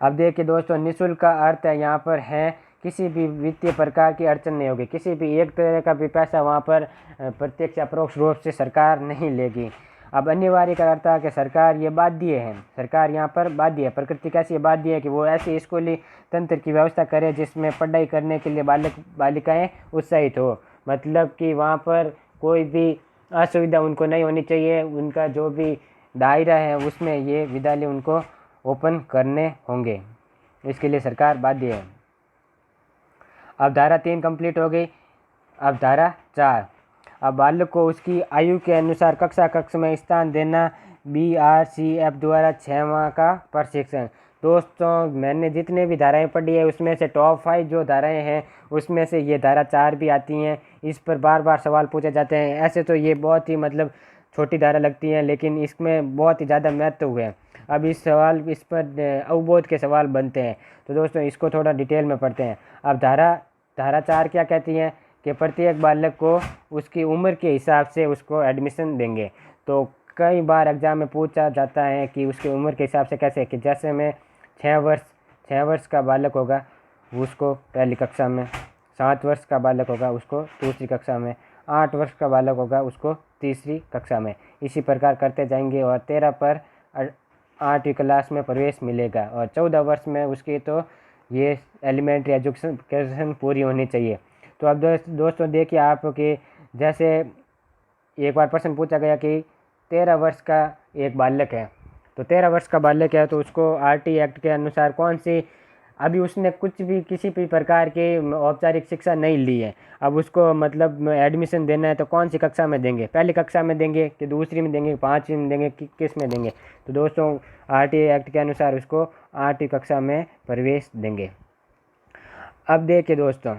अब देखिए दोस्तों, निःशुल्क का अर्थ है यहाँ पर है किसी भी वित्तीय प्रकार की अड़चन नहीं होगी, किसी भी एक तरह का भी पैसा वहाँ पर प्रत्यक्ष या परोक्ष रूप से सरकार नहीं लेगी। अब अनिवार्य का अर्थ है कि सरकार ये बाध्य है, सरकार यहाँ पर बाध्य है। प्रकृति कैसी बाध्य है कि वो ऐसी स्कूली तंत्र की व्यवस्था करे जिसमें पढ़ाई करने के लिए बालक बालिकाएं उत्साहित हो। मतलब कि वहाँ पर कोई भी असुविधा उनको नहीं होनी चाहिए। उनका जो भी दायरा है उसमें ये विद्यालय उनको ओपन करने होंगे, इसके लिए सरकार बाध्य है। अब धारा 3 कंप्लीट हो गई। अब धारा 4, अब बालक को उसकी आयु के अनुसार कक्षा में स्थान देना। BRCF द्वारा 6 माह का प्रशिक्षण। दोस्तों मैंने जितने भी धाराएं पढ़ी है उसमें से टॉप 5 जो धाराएं हैं उसमें से ये धारा 4 भी आती हैं। इस पर बार बार सवाल पूछे जाते हैं। ऐसे तो ये बहुत ही मतलब छोटी धारा लगती हैं, लेकिन इसमें बहुत ही ज़्यादा महत्व है। अब इस पर अवबोध के सवाल बनते हैं। तो दोस्तों इसको थोड़ा डिटेल में पढ़ते हैं। अब धारा 4 क्या कहती हैं कि प्रत्येक बालक को उसकी उम्र के हिसाब से उसको एडमिशन देंगे। तो कई बार एग्ज़ाम में पूछा जाता है कि उसकी उम्र के हिसाब से कैसे, कि जैसे में 6 वर्ष का बालक होगा उसको पहली कक्षा में, 7 वर्ष का बालक होगा उसको दूसरी कक्षा में, 8 वर्ष का बालक होगा उसको तीसरी कक्षा में। इसी प्रकार करते जाएंगे और 13 पर 8वीं क्लास में प्रवेश मिलेगा और 14 वर्ष में उसकी तो ये एलिमेंट्री एजुकेशन पूरी होनी चाहिए। तो अब दोस्तों देखिए आप कि जैसे एक बार प्रश्न पूछा गया कि 13 वर्ष का एक बालक है, तो 13 वर्ष का बालक है तो उसको आरटी एक्ट के अनुसार कौन सी, अभी उसने कुछ भी किसी भी प्रकार की औपचारिक शिक्षा नहीं ली है, अब उसको मतलब एडमिशन देना है तो कौन सी कक्षा में देंगे? पहली कक्षा में देंगे कि दूसरी में देंगे, 5वीं में देंगे कि किस में देंगे? तो दोस्तों आरटी एक्ट के अनुसार उसको 8वीं कक्षा में प्रवेश देंगे। अब देखिए दोस्तों,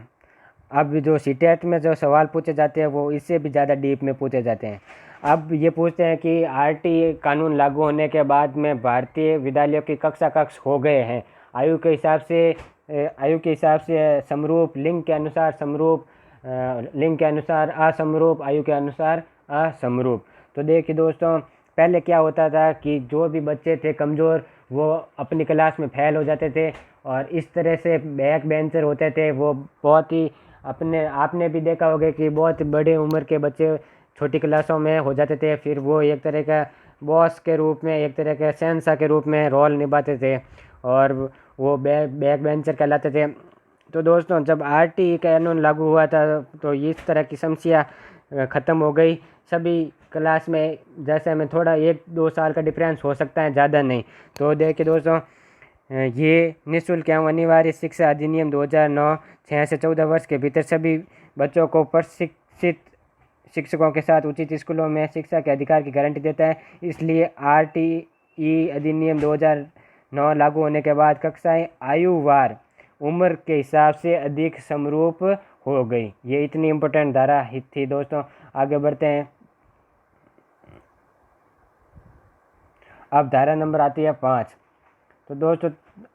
अब जो सीटेट में जो सवाल पूछे जाते हैं वो इससे भी ज़्यादा डीप में पूछे जाते हैं। अब ये पूछते हैं कि आरटी कानून लागू होने के बाद में भारतीय विद्यालयों की कक्षा हो गए हैं, आयु के हिसाब से समरूप, लिंग के अनुसार समरूप, लिंग के अनुसार असमरूप, आयु के अनुसार असमरूप। तो देखिए दोस्तों, पहले क्या होता था कि जो भी बच्चे थे कमज़ोर वो अपनी क्लास में फेल हो जाते थे और इस तरह से बैक बेंचर होते थे वो बहुत ही आपने भी देखा होगा कि बहुत बड़े उम्र के बच्चे छोटी क्लासों में हो जाते थे। फिर वो एक तरह का बॉस के रूप में, एक तरह के शहंशाह के रूप में रोल निभाते थे और वो बैक बेंचर कहलाते थे। तो दोस्तों जब आरटी कानून लागू हुआ था तो इस तरह की समस्या ख़त्म हो गई। सभी क्लास में जैसे में थोड़ा 1-2 साल का डिफरेंस हो सकता है, ज़्यादा नहीं। तो देखिए दोस्तों, ये निःशुल्क एवं अनिवार्य शिक्षा अधिनियम 2009 6 से 14 वर्ष के भीतर सभी बच्चों को प्रशिक्षित शिक्षकों के साथ उचित स्कूलों में शिक्षा के अधिकार की गारंटी देता है। इसलिए आरटीई अधिनियम 2009 लागू होने के बाद कक्षाएं आयुवार उम्र के हिसाब से अधिक समरूप हो गई। ये इतनी इम्पोर्टेंट धारा थी दोस्तों। आगे बढ़ते हैं। अब धारा नंबर आती है 5। तो दोस्तों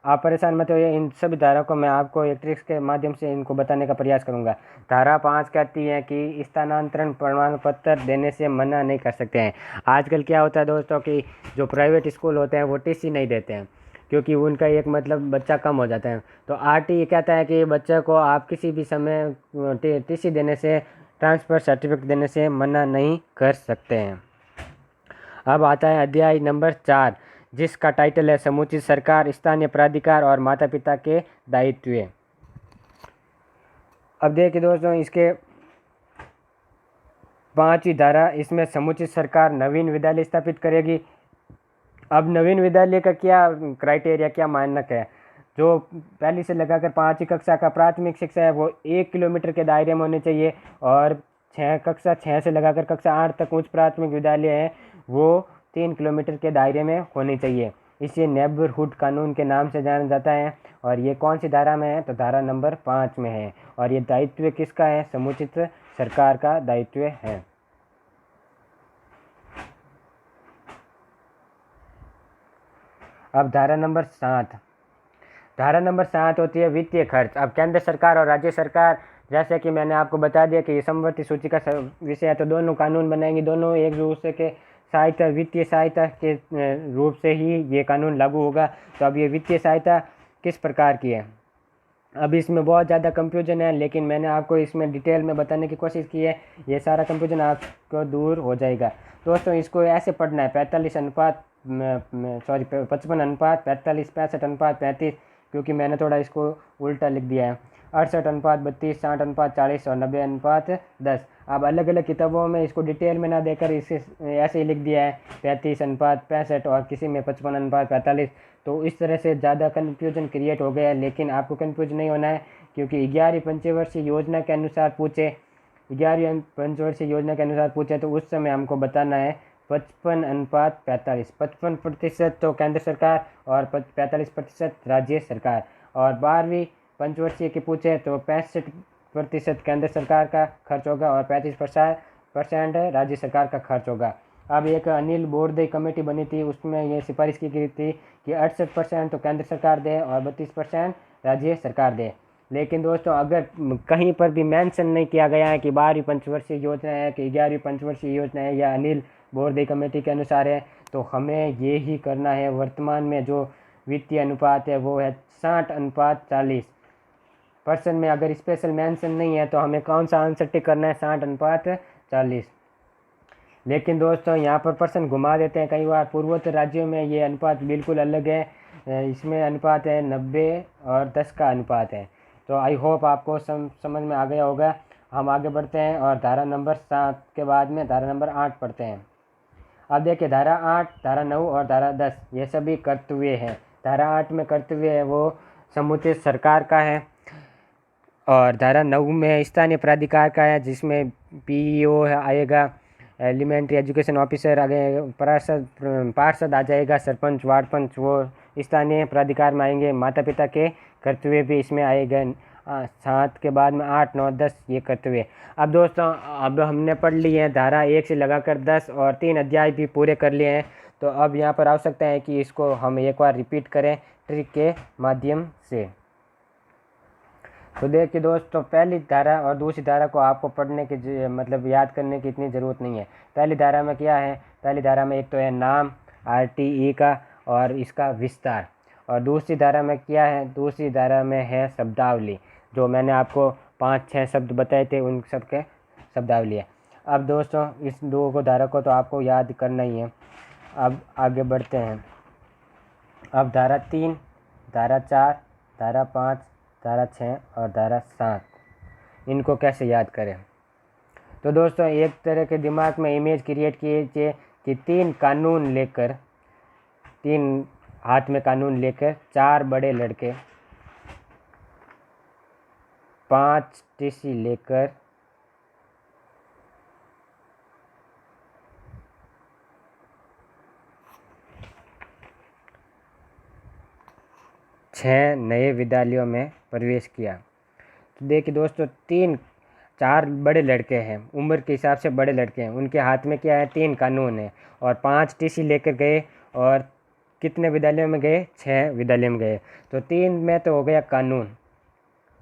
आप परेशान मत होइए, इन सभी धाराओं को मैं आपको एक ट्रिक्स के माध्यम से इनको बताने का प्रयास करूंगा। धारा 5 कहती है कि स्थानांतरण प्रमाण पत्र देने से मना नहीं कर सकते हैं। आजकल क्या होता है दोस्तों कि जो प्राइवेट स्कूल होते हैं वो टीसी नहीं देते हैं, क्योंकि उनका एक मतलब बच्चा कम हो जाता है। तो आरटी कहता है कि बच्चे को आप किसी भी समय टीसी देने से, ट्रांसफ़र सर्टिफिकेट देने से मना नहीं कर सकते हैं। अब आता है अध्याय नंबर 4, जिसका टाइटल है समुचित सरकार, स्थानीय प्राधिकार और माता पिता के दायित्व। अब देखिए दोस्तों, इसके 5वीं धारा, इसमें समुचित सरकार नवीन विद्यालय स्थापित करेगी। अब नवीन विद्यालय का क्या क्राइटेरिया, क्या मानक है? जो पहली से लगाकर 5वीं कक्षा का प्राथमिक शिक्षा है वो 1 किलोमीटर के दायरे में होने चाहिए, और कक्षा 6 से लगाकर कक्षा 8 तक उच्च प्राथमिक विद्यालय है वो 3 किलोमीटर के दायरे में होनी चाहिए। इसे नेबरहुड कानून के नाम से जाना जाता है। और ये कौन सी धारा में है? तो धारा नंबर 5 में है। और ये दायित्व किसका है? समुचित सरकार का दायित्व है। अब धारा नंबर 7, धारा नंबर 7 होती है वित्तीय खर्च। अब केंद्र सरकार और राज्य सरकार, जैसे कि मैंने आपको बता दिया कि ये समवर्ती सूची का विषय है, तो दोनों कानून बनाएंगे, दोनों एक दूसरे के सहायता, वित्तीय सहायता के रूप से ही ये कानून लागू होगा। तो अब ये वित्तीय सहायता किस प्रकार की है? अब इसमें बहुत ज़्यादा कंफ्यूजन है, लेकिन मैंने आपको इसमें डिटेल में बताने की कोशिश की है। ये सारा कंफ्यूजन आपको दूर हो जाएगा। दोस्तों इसको ऐसे पढ़ना है, 55 अनुपात 45, 65 अनुपात 35, क्योंकि मैंने थोड़ा इसको उल्टा लिख दिया है। 68 अनुपात 32, 60 अनुपात 40 और 90 अनुपात 10। अब अलग अलग किताबों में इसको डिटेल में ना देकर इसे ऐसे ही लिख दिया है 35 अनुपात 65 और किसी में 55 अनुपात 45। तो इस तरह से ज़्यादा कन्फ्यूजन क्रिएट हो गया है, लेकिन आपको कन्फ्यूज नहीं होना है, क्योंकि 11वीं पंचवर्षीय योजना के अनुसार पूछे, 11वीं पंचवर्षीय योजना के अनुसार पूछे तो उस समय हमको बताना है 55 अनुपात 45। 55% तो केंद्र सरकार और 45% राज्य सरकार। और 12वीं पंचवर्षीय के पूछे तो 65% केंद्र सरकार का खर्च होगा और 35% राज्य सरकार का खर्च होगा। अब एक अनिल बोरदे कमेटी बनी थी, उसमें ये सिफारिश की गई थी कि 68% तो केंद्र सरकार दे और 32% राज्य सरकार दे। लेकिन दोस्तों अगर कहीं पर भी मेंशन नहीं किया गया है कि 12वीं पंचवर्षीय योजना है कि 11वीं पंचवर्षीय योजना है या अनिल बोरदे कमेटी के अनुसार है, तो हमें ये ही करना है। वर्तमान में जो वित्तीय अनुपात है वो है 60 अनुपात 40%। में अगर स्पेशल मेंशन नहीं है तो हमें कौन सा आंसर टिक करना है? 60 अनुपात 40। लेकिन दोस्तों यहाँ पर पर्सन घुमा देते हैं कई बार। पूर्वोत्तर राज्यों में ये अनुपात बिल्कुल अलग है। इसमें अनुपात है 90 और 10 का अनुपात है। तो आई होप आपको समझ में आ गया होगा। हम आगे बढ़ते हैं और धारा नंबर 7 के बाद में धारा नंबर 8 पढ़ते हैं। अब देखिए धारा 8, धारा 9 और धारा 10 ये सभी कर्तव्य हैं। धारा 8 में कर्तव्य है वो समुचित सरकार का है, और धारा 9 में स्थानीय प्राधिकार का है, जिसमें पीईओ आएगा, एलिमेंट्री एजुकेशन ऑफिसर आगे, पार्षद आ जाएगा, सरपंच, वार्ड पंच वो स्थानीय प्राधिकार में आएंगे। माता पिता के कर्तव्य भी इसमें आएगा। 7 के बाद में 8, 9, 10 ये कर्तव्य। अब दोस्तों अब हमने पढ़ ली है धारा 1 से लगाकर 10 और 3 अध्याय भी पूरे कर लिए हैं। तो अब यहाँ पर आवश्यकता है कि इसको हम एक बार रिपीट करें ट्रिक के माध्यम से। तो देखिए दोस्तों, पहली धारा और दूसरी धारा को आपको पढ़ने की मतलब याद करने की इतनी ज़रूरत नहीं है। पहली धारा में क्या है? पहली धारा में एक तो है नाम आरटीई का और इसका विस्तार, और दूसरी धारा में क्या है? दूसरी धारा में है शब्दावली, जो मैंने आपको 5-6 शब्द बताए थे उन सब के शब्दावली है। अब दोस्तों इस दो को धारा को तो आपको याद करना ही है। अब आगे बढ़ते हैं। अब धारा 3, धारा 4, धारा 5, धारा 6 और धारा 7 इनको कैसे याद करें? तो दोस्तों एक तरह के दिमाग में इमेज क्रिएट कीजिए कि 3 कानून लेकर, 3 हाथ में कानून लेकर 4 बड़े लड़के 5 टीसी लेकर 6 नए विद्यालयों में प्रवेश किया। तो देखिए दोस्तों 4 बड़े लड़के हैं, उम्र के हिसाब से बड़े लड़के हैं, उनके हाथ में क्या है? 3 कानून है और 5 टीसी लेकर गए और कितने विद्यालयों में गए? 6 विद्यालयों में गए। तो 3 में तो हो गया कानून,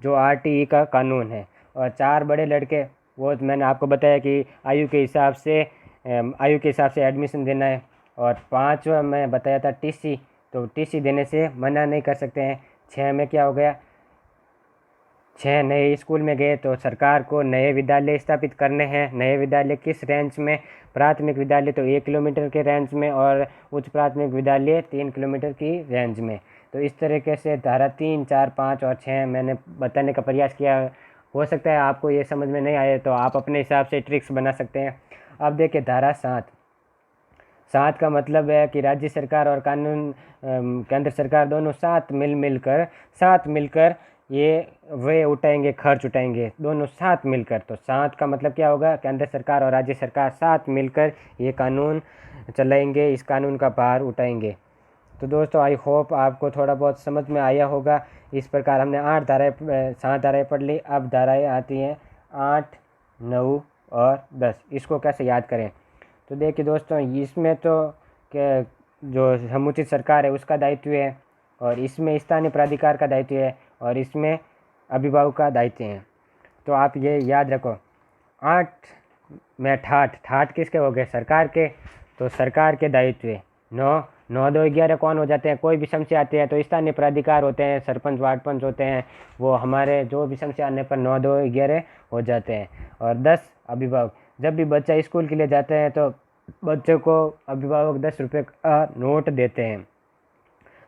जो RTE का कानून है, और 4 बड़े लड़के, वो मैंने आपको बताया कि आयु के हिसाब से एडमिशन देना है। और 5वां मैं बताया था TC, तो TC देने से मना नहीं कर सकते हैं। 6 में क्या हो गया? 6 नए स्कूल में गए, तो सरकार को नए विद्यालय स्थापित करने हैं। नए विद्यालय किस रेंज में? प्राथमिक विद्यालय तो 1 किलोमीटर के रेंज में, और उच्च प्राथमिक विद्यालय 3 किलोमीटर की रेंज में। तो इस तरीके से धारा 3, 4, 5 और 6 मैंने बताने का प्रयास किया। हो सकता है आपको ये समझ में नहीं आए तो आप अपने हिसाब से ट्रिक्स बना सकते हैं। अब देखिए धारा 7 का मतलब है कि राज्य सरकार और केंद्र सरकार दोनों साथ मिलकर ये वे उठाएंगे, खर्च उठाएंगे, दोनों साथ मिलकर। तो 7 का मतलब क्या होगा? केंद्र सरकार और राज्य सरकार साथ मिलकर ये कानून चलाएंगे, इस कानून का भार उठाएंगे। तो दोस्तों आई होप आपको थोड़ा बहुत समझ में आया होगा। इस प्रकार हमने 7 धाराएँ पढ़ ली। अब धाराएँ आती हैं 8, 9 और 10। इसको कैसे याद करें? तो देखिए दोस्तों, इसमें तो जो समुचित सरकार है उसका दायित्व है, और इसमें स्थानीय प्राधिकार का दायित्व है, और इसमें अभिभावक का दायित्व है। तो आप ये याद रखो। 8 में ठाठ किसके हो गए? सरकार के, तो सरकार के दायित्व है। 9, 2, 11 कौन हो जाते हैं? कोई भी समस्या आती है तो स्थानीय प्राधिकार होते हैं, सरपंच वार्ड पंच होते हैं, वो हमारे जो भी समस्या आने पर 9, 2, 11 हो जाते हैं। और 10 अभिभावक। जब भी बच्चा स्कूल के लिए जाते हैं तो बच्चों को अभिभावक 10 रुपये का नोट देते हैं।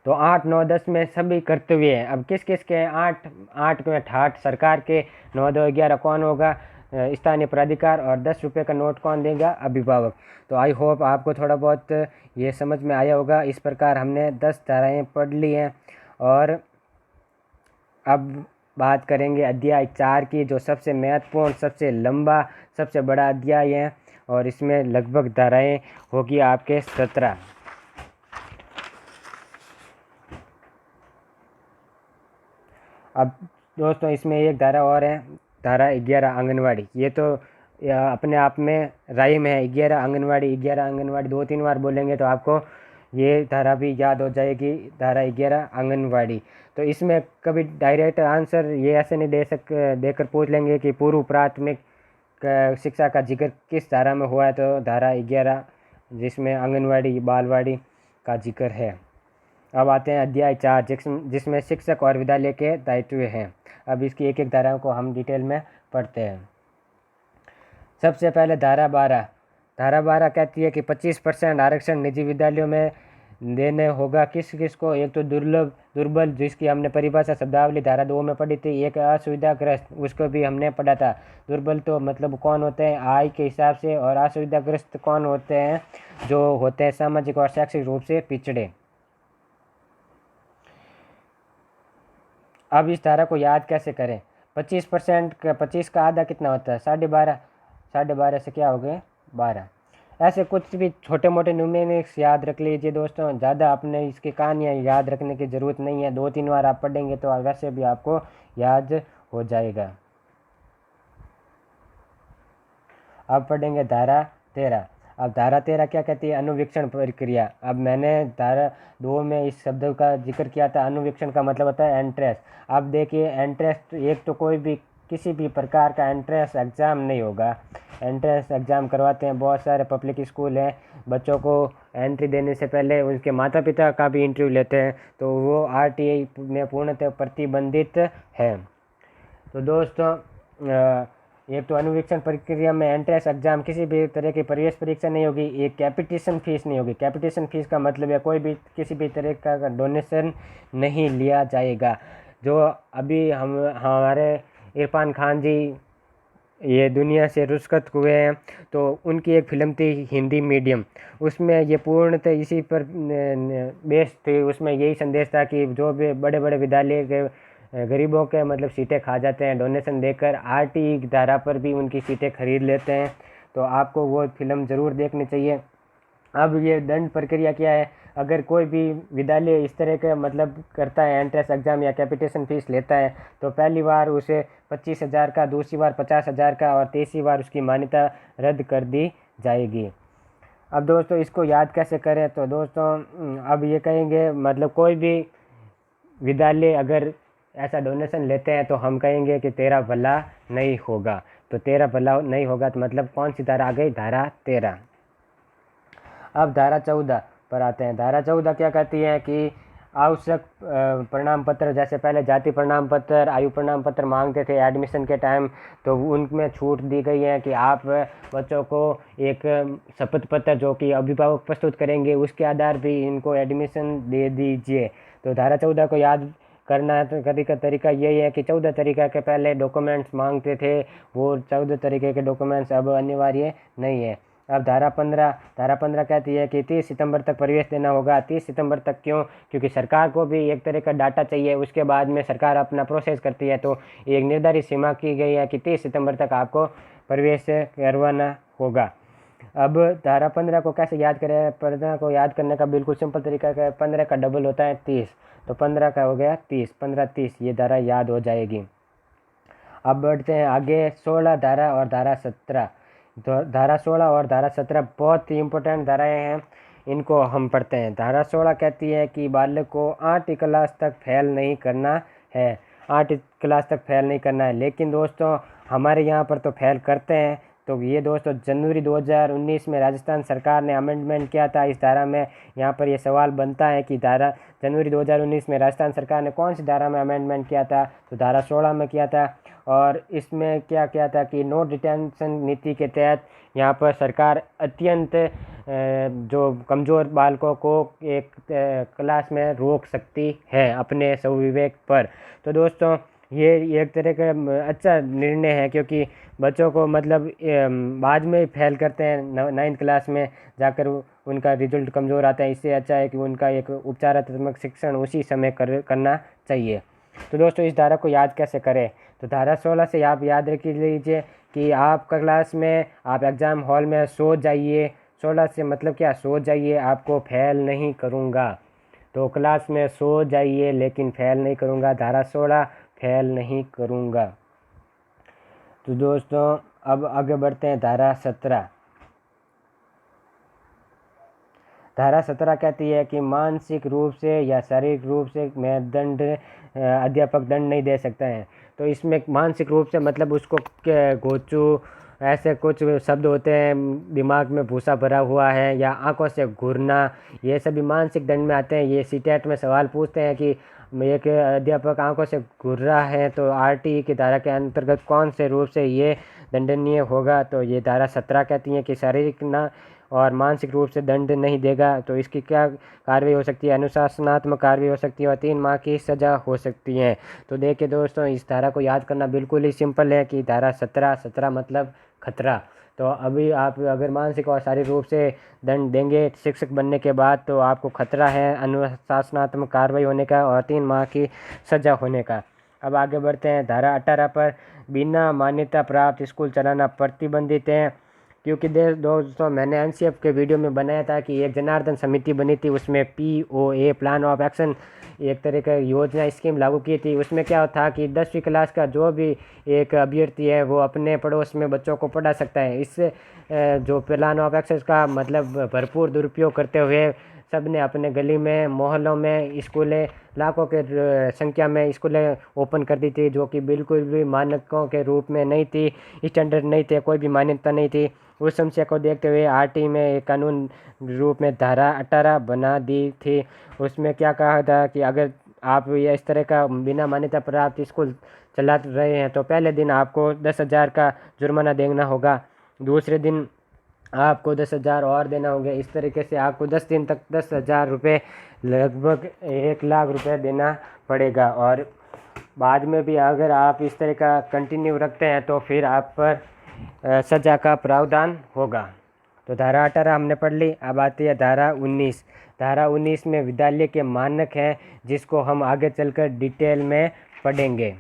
तो 8, 9, 10 में सभी कर्तव्य हैं। अब किस किस के हैं? 8 में ठाठ सरकार के, 9, 2, 11 कौन होगा? स्थानीय प्राधिकार, और 10 रुपये का नोट कौन देगा? अभिभावक। तो आई होप आपको थोड़ा बहुत ये समझ में आया होगा। इस प्रकार हमने 10 धाराएँ पढ़ ली हैं, और अब बात करेंगे अध्याय 4 की, जो सबसे महत्वपूर्ण, सबसे लंबा, सबसे बड़ा अध्याय है, और इसमें लगभग धाराएँ होगी आपके 17। अब दोस्तों इसमें एक धारा और है, धारा 11 आंगनवाड़ी। ये तो अपने आप में राइम है, 11 आंगनवाड़ी 2-3 बार बोलेंगे तो आपको ये धारा भी याद हो जाएगी, धारा 11 आंगनवाड़ी। तो इसमें कभी डायरेक्ट आंसर ये ऐसे नहीं देकर पूछ लेंगे कि पूर्व प्राथमिक शिक्षा का जिक्र किस धारा में हुआ है, तो धारा 11 जिसमें आंगनवाड़ी बालवाड़ी का जिक्र है। अब आते हैं अध्याय 4 जिसमें शिक्षक और विद्यालय के दायित्व हैं। अब इसकी एक एक धाराओं को हम डिटेल में पढ़ते हैं। सबसे पहले धारा 12 कहती है कि 25% आरक्षण निजी विद्यालयों में देने होगा। किस किस को? एक तो दुर्बल, जिसकी हमने परिभाषा शब्दावली धारा 2 में पढ़ी थी। एक असुविधाग्रस्त, उसको भी हमने पढ़ा था। दुर्बल तो मतलब कौन होते हैं? आय के हिसाब से। और असुविधाग्रस्त कौन होते हैं? जो होते हैं सामाजिक और शैक्षिक रूप से पिछड़े। अब इस धारा को याद कैसे करें? 25% का 25 का आधा कितना होता है? 12.5। 12.5 से क्या हो गए? 12। ऐसे कुछ भी छोटे मोटे न्यूमेरिक्स याद रख लीजिए दोस्तों, ज़्यादा अपने इसकी कहानियाँ याद रखने की ज़रूरत नहीं है। 2-3 बार आप पढ़ेंगे तो वैसे भी आपको याद हो जाएगा। अब पढ़ेंगे धारा 13। अब धारा 13 क्या कहती है? अनुवीक्षण प्रक्रिया। अब मैंने धारा 2 में इस शब्द का जिक्र किया था। अनुवीक्षण का मतलब होता है एंट्रेंस। अब देखिए एंट्रेंस, एक तो कोई भी किसी भी प्रकार का एंट्रेंस एग्ज़ाम नहीं होगा। एंट्रेंस एग्ज़ाम करवाते हैं बहुत सारे पब्लिक स्कूल हैं। बच्चों को एंट्री देने से पहले उनके माता पिता का भी इंटरव्यू लेते हैं, तो वो RTI में पूर्णतः प्रतिबंधित है। तो दोस्तों एक तो अनुवीक्षण प्रक्रिया में एंट्रेंस एग्जाम, किसी भी तरह की प्रवेश परीक्षा नहीं होगी। एक कैपिटेशन फीस नहीं होगी। कैपिटेशन फीस का मतलब है कोई भी किसी भी तरह का डोनेशन नहीं लिया जाएगा। जो अभी हमारे इरफान खान जी ये दुनिया से रुखसत हुए हैं, तो उनकी एक फिल्म थी हिंदी मीडियम, उसमें ये पूर्णतः इसी पर बेस्ड थी। उसमें यही संदेश था कि जो भी बड़े बड़े विद्यालय के गरीबों के मतलब सीटें खा जाते हैं डोनेशन देकर, RTI धारा पर भी उनकी सीटें खरीद लेते हैं। तो आपको वो फिल्म ज़रूर देखनी चाहिए। अब ये दंड प्रक्रिया क्या है? अगर कोई भी विद्यालय इस तरह का मतलब करता है एंट्रेंस एग्ज़ाम या कैपिटेशन फीस लेता है, तो पहली बार उसे 25,000 का, दूसरी बार 50,000 का, और तीसरी बार उसकी मान्यता रद्द कर दी जाएगी। अब दोस्तों इसको याद कैसे करें, तो दोस्तों अब ये कहेंगे मतलब कोई भी विद्यालय अगर ऐसा डोनेशन लेते हैं तो हम कहेंगे कि तेरा भला नहीं होगा। तो तेरा भला नहीं होगा तो मतलब कौन सी धारा आ गई, धारा 13। अब धारा 14 पर आते हैं। धारा 14 क्या कहती है कि आवश्यक प्रमाण पत्र, जैसे पहले जाति प्रमाण पत्र, आयु प्रमाण पत्र मांगते थे एडमिशन के टाइम, तो उनमें छूट दी गई है कि आप बच्चों को एक शपथ पत्र जो कि अभिभावक प्रस्तुत करेंगे उसके आधार भी इनको एडमिशन दे दीजिए। तो धारा 14 को याद करना का तरीका यही है कि 14 तरीका के पहले डॉक्यूमेंट्स मांगते थे, वो 14 तरीके के डॉक्यूमेंट्स अब अनिवार्य नहीं है। अब धारा 15 कहती है कि 30 सितंबर तक प्रवेश देना होगा। 30 सितंबर तक क्यों? क्योंकि सरकार को भी एक तरह का डाटा चाहिए, उसके बाद में सरकार अपना प्रोसेस करती है, तो एक निर्धारित सीमा की गई है कि 30 सितंबर तक आपको प्रवेश करवाना होगा। अब धारा 15 को कैसे याद करें? 15 को याद करने का बिल्कुल सिंपल तरीका है, 15 का डबल होता है 30, तो 15 का हो गया 30, 15 30, ये धारा याद हो जाएगी। अब बढ़ते हैं आगे, 16 धारा और धारा 17। तो धारा 16 और धारा 17 बहुत ही इम्पोर्टेंट धाराएं हैं, इनको हम पढ़ते हैं। धारा 16 कहती है कि बालक को 8वीं क्लास तक फेल नहीं करना है, 8वीं क्लास तक फेल नहीं करना है। लेकिन दोस्तों हमारे यहाँ पर तो फेल करते हैं। तो ये दोस्तों जनवरी 2019 में राजस्थान सरकार ने अमेंडमेंट किया था इस धारा में। यहाँ पर ये सवाल बनता है कि धारा जनवरी 2019 में राजस्थान सरकार ने कौन सी धारा में अमेंडमेंट किया था? तो धारा 16 में किया था। और इसमें क्या किया था कि नो डिटेंशन नीति के तहत यहाँ पर सरकार अत्यंत जो कमज़ोर बालकों को एक क्लास में रोक सकती है अपने स्वविवेक पर। तो दोस्तों ये एक तरह का अच्छा निर्णय है, क्योंकि बच्चों को मतलब बाद में फेल करते हैं 9th क्लास में जाकर, उनका रिजल्ट कमज़ोर आता है। इससे अच्छा है कि उनका एक उपचारात्मक शिक्षण उसी समय करना चाहिए। तो दोस्तों इस धारा को याद कैसे करें? तो धारा 16 से आप याद रख लीजिए कि आपका क्लास में आप एग्ज़ाम हॉल में सो जाइए। 16 से मतलब क्या? सो जाइए, आपको फेल नहीं करूँगा। तो क्लास में सो जाइए लेकिन फेल नहीं करूँगा। धारा 16 फेल नहीं करूँगा। तो दोस्तों अब आगे बढ़ते हैं धारा 17। धारा 17 कहती है कि मानसिक रूप से या शारीरिक रूप से मैं दंड अध्यापक दंड नहीं दे सकता है। तो इसमें मानसिक रूप से मतलब उसको गोचू ऐसे कुछ शब्द होते हैं, दिमाग में भूसा भरा हुआ है या आंखों से घूरना, ये सभी मानसिक दंड में आते हैं। ये सीटेट में सवाल पूछते हैं कि एक अध्यापक आंखों से घूर रहा है तो आरटीई की धारा के अंतर्गत कौन से रूप से ये दंडनीय होगा? तो ये धारा 17 कहती है कि शारीरिक ना और मानसिक रूप से दंड नहीं देगा। तो इसकी क्या कार्रवाई हो सकती है? अनुशासनात्मक कार्रवाई हो सकती है और 3 माह की सज़ा हो सकती है। तो देखिए दोस्तों इस धारा को याद करना बिल्कुल ही सिंपल है कि धारा 17 मतलब खतरा। तो अभी आप अगर मानसिक और शारीरिक रूप से दंड देंगे शिक्षक बनने के बाद तो आपको खतरा है अनुशासनात्मक कार्रवाई होने का और 3 माह की सज़ा होने का। अब आगे बढ़ते हैं धारा 18 पर। बिना मान्यता प्राप्त स्कूल चलाना प्रतिबंधित है। क्योंकि दोस्तों मैंने एनसीएफ के वीडियो में बनाया था कि एक जनार्दन समिति बनी थी, उसमें POA प्लान ऑफ एक्शन एक तरह का योजना स्कीम लागू की थी। उसमें क्या था कि 10वीं क्लास का जो भी एक अभ्यर्थी है वो अपने पड़ोस में बच्चों को पढ़ा सकता है। इससे जो प्लान ऑफ एक्शन का मतलब भरपूर दुरुपयोग करते हुए सब ने अपने गली में मोहल्लों में स्कूलें लाखों के संख्या में स्कूलें ओपन कर दी थी, जो कि बिल्कुल भी मानकों के रूप में नहीं थी, स्टैंडर्ड नहीं थे, कोई भी मान्यता नहीं थी। उस समस्या को देखते हुए आरटी में एक कानून रूप में धारा 18 बना दी थी। उसमें क्या कहा था कि अगर आप ये इस तरह का बिना मान्यता प्राप्त स्कूल चला रहे हैं तो पहले दिन आपको 10,000 का जुर्माना देना होगा, दूसरे दिन आपको 10,000 और देना होंगे। इस तरीके से आपको 10 दिन तक 10,000 रुपये लगभग 1 लाख रुपये देना पड़ेगा। और बाद में भी अगर आप इस तरह का कंटिन्यू रखते हैं तो फिर आप पर सज़ा का प्रावधान होगा। तो धारा 18 हमने पढ़ ली। अब आती है धारा 19। धारा 19 में विद्यालय के मानक हैं, जिसको हम आगे चलकर डिटेल में पढ़ेंगे।